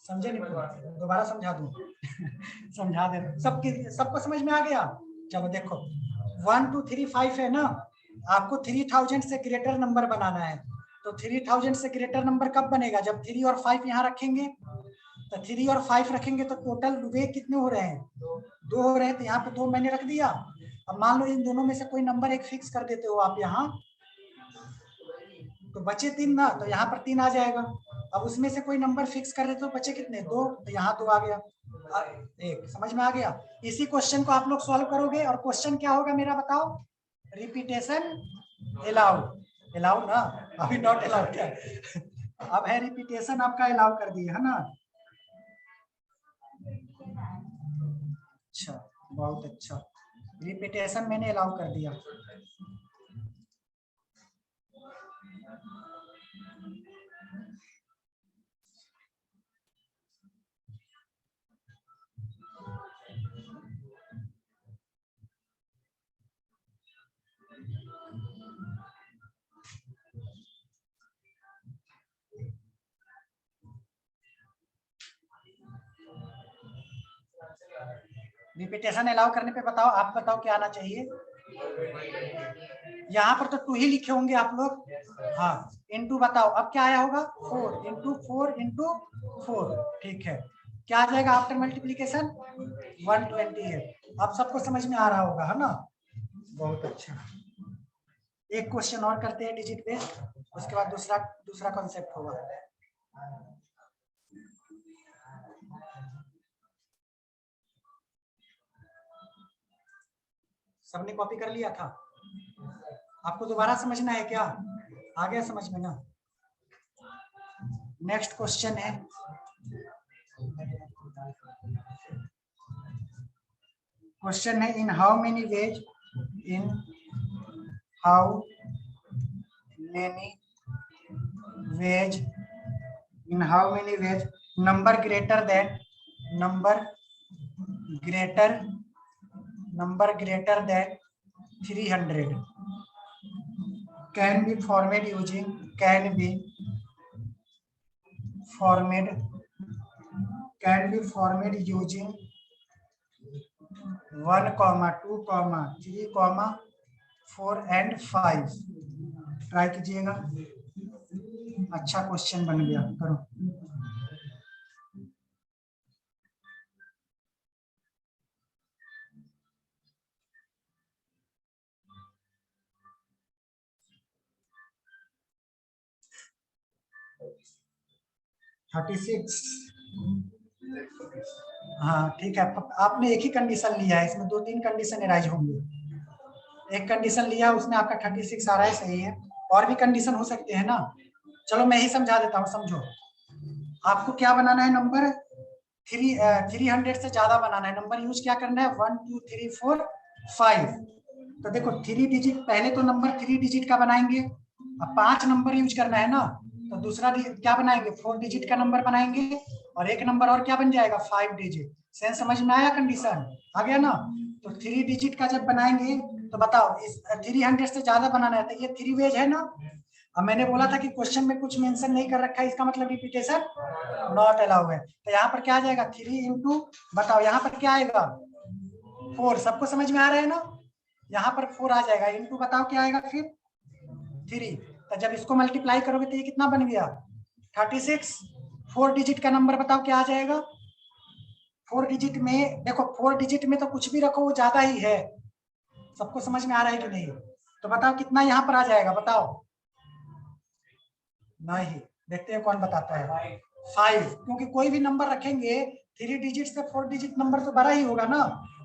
समझे नहीं? दोबारा समझा दूं? समझा दे, सबको समझ में आ गया? चलो देखो, 1, 2, 3, 5 है ना। आपको 3000 से ग्रेटर नंबर बनाना है। तो 3000 से ग्रेटर नंबर कब बनेगा, जब 3 और 5 यहाँ रखेंगे। तो 3 और 5 रखेंगे तो टोटल वे कितने हो रहे हैं, 2 हो रहे हैं। तो यहाँ पे 2 मैंने रख दिया। अब मान लो इन दोनों में से कोई नंबर एक फिक्स कर देते हो आप यहाँ, तो बचे 3 ना, तो यहाँ पर 3 आ जाएगा। अब उसमें से कोई नंबर फिक्स कर देते हो, बचे कितने, 2, तो यहाँ 2 आ गया। एक समझ में आ गया? इसी क्वेश्चन को आप लोग सॉल्व करोगे और क्वेश्चन क्या होगा मेरा बताओ, रिपीटेशन अलाउ ना, अभी नॉट अलाउड है। अब है रिपीटेशन आपका अलाउ कर दिया है ना। अच्छा, बहुत अच्छा, रिपीटेशन मैंने अलाउ कर दिया। रिपीटेशन अलाउ करने पे बताओ, आप बताओ क्या आना चाहिए। यहाँ पर तो 2 ही लिखे होंगे आप लोग। हाँ, इनटू बताओ अब क्या आया होगा 4 इंटू 4 ठीक है। क्या आ जाएगा आफ्टर मल्टीप्लीकेशन 128। अब सबको समझ में आ रहा होगा, है ना। बहुत अच्छा। एक क्वेश्चन और करते हैं डिजिट पे, उसके बाद दूसरा कॉन्सेप्ट होगा। सबने कॉपी कर लिया था? आपको दोबारा समझना है क्या? आ गया समझ में ना? नेक्स्ट क्वेश्चन है, in how many veg number greater than 300 can be formed using 1, 2, 3, 4 and 5। Try कीजिएगा। अच्छा क्वेश्चन बन गया, करो। हाँ ठीक है, आपने एक ही कंडीशन लिया है, इसमें 2-3 कंडीशन एराइज होंगे। एक कंडीशन लिया उसमें आपका 36 आ रहा है, सही है। और भी कंडीशन हो सकते हैं ना। चलो मैं ही समझा देता हूँ, समझो। आपको क्या बनाना है, नंबर 300 से ज्यादा बनाना है। नंबर यूज क्या करना है 1, 2, 3, 4, 5। तो देखो 3 डिजिट, पहले तो नंबर 3 डिजिट का बनाएंगे। अब 5 नंबर यूज करना है ना, तो दूसरा क्या बनाएंगे 4 डिजिट का नंबर बनाएंगे, और एक नंबर और क्या बन जाएगा 5 डिजिट। सेंस समझ में आया? कंडीशन आ गया ना। तो 3 डिजिट का जब बनाएंगे तो बताओ इस 300 से ज्यादा बनाना है, तो ये 3 वेज है ना। अब मैंने बोला था कि क्वेश्चन में कुछ मेंशन नहीं कर रखा है, इसका मतलब रिपीटेशन नॉट अलाउ है। तो यहाँ पर क्या आ जाएगा 3 इंटू, बताओ यहाँ पर क्या आएगा 4। सबको समझ में आ रहा है ना। यहाँ पर 4 आ जाएगा, इंटू बताओ क्या आएगा फिर 3। तो जब इसको मल्टीप्लाई करोगे तो ये कितना बन गया 36। 4 डिजिट का नंबर बताओ क्या आ जाएगा। 4 डिजिट में देखो, 4 डिजिट में तो कुछ भी रखो वो ज्यादा ही है। सबको समझ में आ रहा है कि नहीं? तो बताओ कितना यहाँ पर आ जाएगा, बताओ। नहीं, देखते हैं कौन बताता है। 5, क्योंकि कोई भी नंबर रखेंगे 3 डिजिट से 4 डिजिट नंबर तो बड़ा ही होगा ना,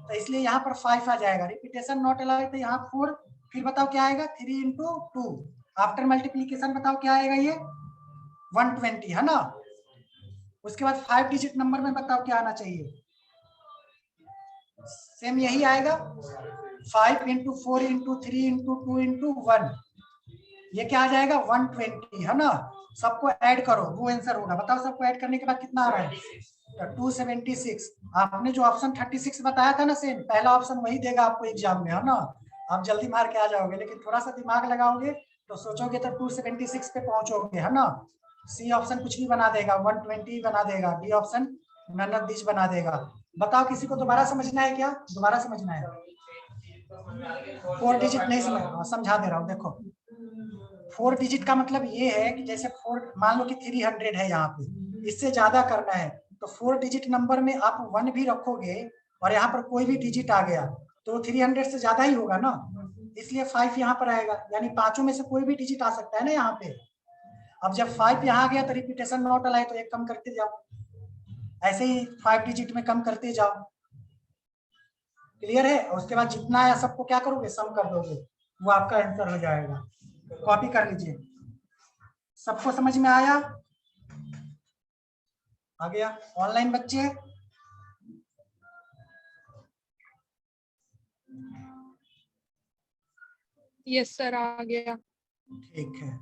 तो इसलिए यहाँ पर 5 आ जाएगा। रिपीटेशन नॉट अलाउड, तो यहाँ 4, फिर बताओ क्या आएगा 3 इंटू 2। आफ्टर मल्टीप्लीकेशन बताओ क्या आएगा, ये 120 है ना। उसके बाद 5 डिजिट नंबर में बताओ क्या आना चाहिए, सेम यही आएगा 5 इंटू 4 इंटू 3 इंटू 2 इंटू 1। ये क्या आ जाएगा 120 है ना। सबको ऐड करो, वो आंसर होगा। बताओ सबको ऐड करने के बाद कितना आ रहा है, तो 276। आपने जो ऑप्शन 36 बताया था ना, सेम पहला ऑप्शन वही देगा आपको एग्जाम में, है ना। आप जल्दी मार के आ जाओगे, लेकिन थोड़ा सा दिमाग लगाओगे तो सोचोगे तो 276 पे पहुंचोगे, है ना। सी ऑप्शन कुछ भी बना देगा, 120 बना देगा। D option none of this बना देगा। बताओ किसी को दोबारा समझना है क्या? दोबारा समझना है? 4 डिजिट नहीं समझ, समझा दे रहा हूँ। देखो 4 डिजिट का मतलब ये है कि जैसे 4, मान लो कि 300 है यहाँ पे, इससे ज्यादा करना है तो 4 डिजिट नंबर में आप 1 भी रखोगे और यहाँ पर कोई भी डिजिट आ गया तो 300 से ज्यादा ही होगा ना, इसलिए 5 यहाँ पर आएगा। यानी पांचों में से कोई भी डिजिट आ सकता है ना यहाँ पे। अब जब 5 यहाँ आ गया तो रिपीटेशन नॉट अलाउ, तो एक कम करते जाओ, ऐसे ही 5 डिजिट में कम करते जाओ। क्लियर है? और उसके बाद जितना आया सबको क्या करोगे, सम कर दोगे, वो आपका आंसर हो जाएगा। कॉपी कर लीजिए। सबको समझ में आया? आ गया? ऑनलाइन बच्चे यस सर, आ गया। ठीक है।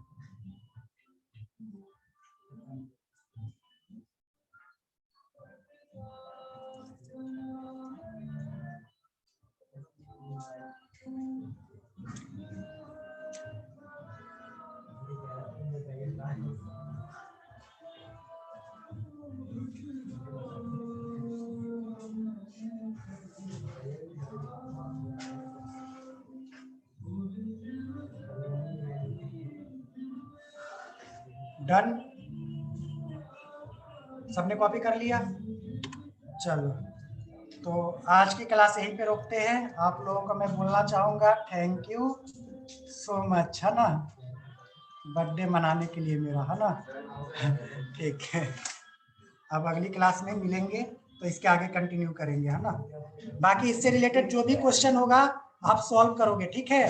डन, सबने कॉपी कर लिया। चलो, तो आज की क्लास यहीं पे रोकते हैं। आप लोगों को मैं बोलना चाहूँगा थैंक यू सो मच, है ना, बर्थडे मनाने के लिए मेरा, है ना। ठीक है, अब अगली क्लास में मिलेंगे तो इसके आगे कंटिन्यू करेंगे, है ना। बाकी इससे रिलेटेड जो भी क्वेश्चन होगा आप सॉल्व करोगे, ठीक है।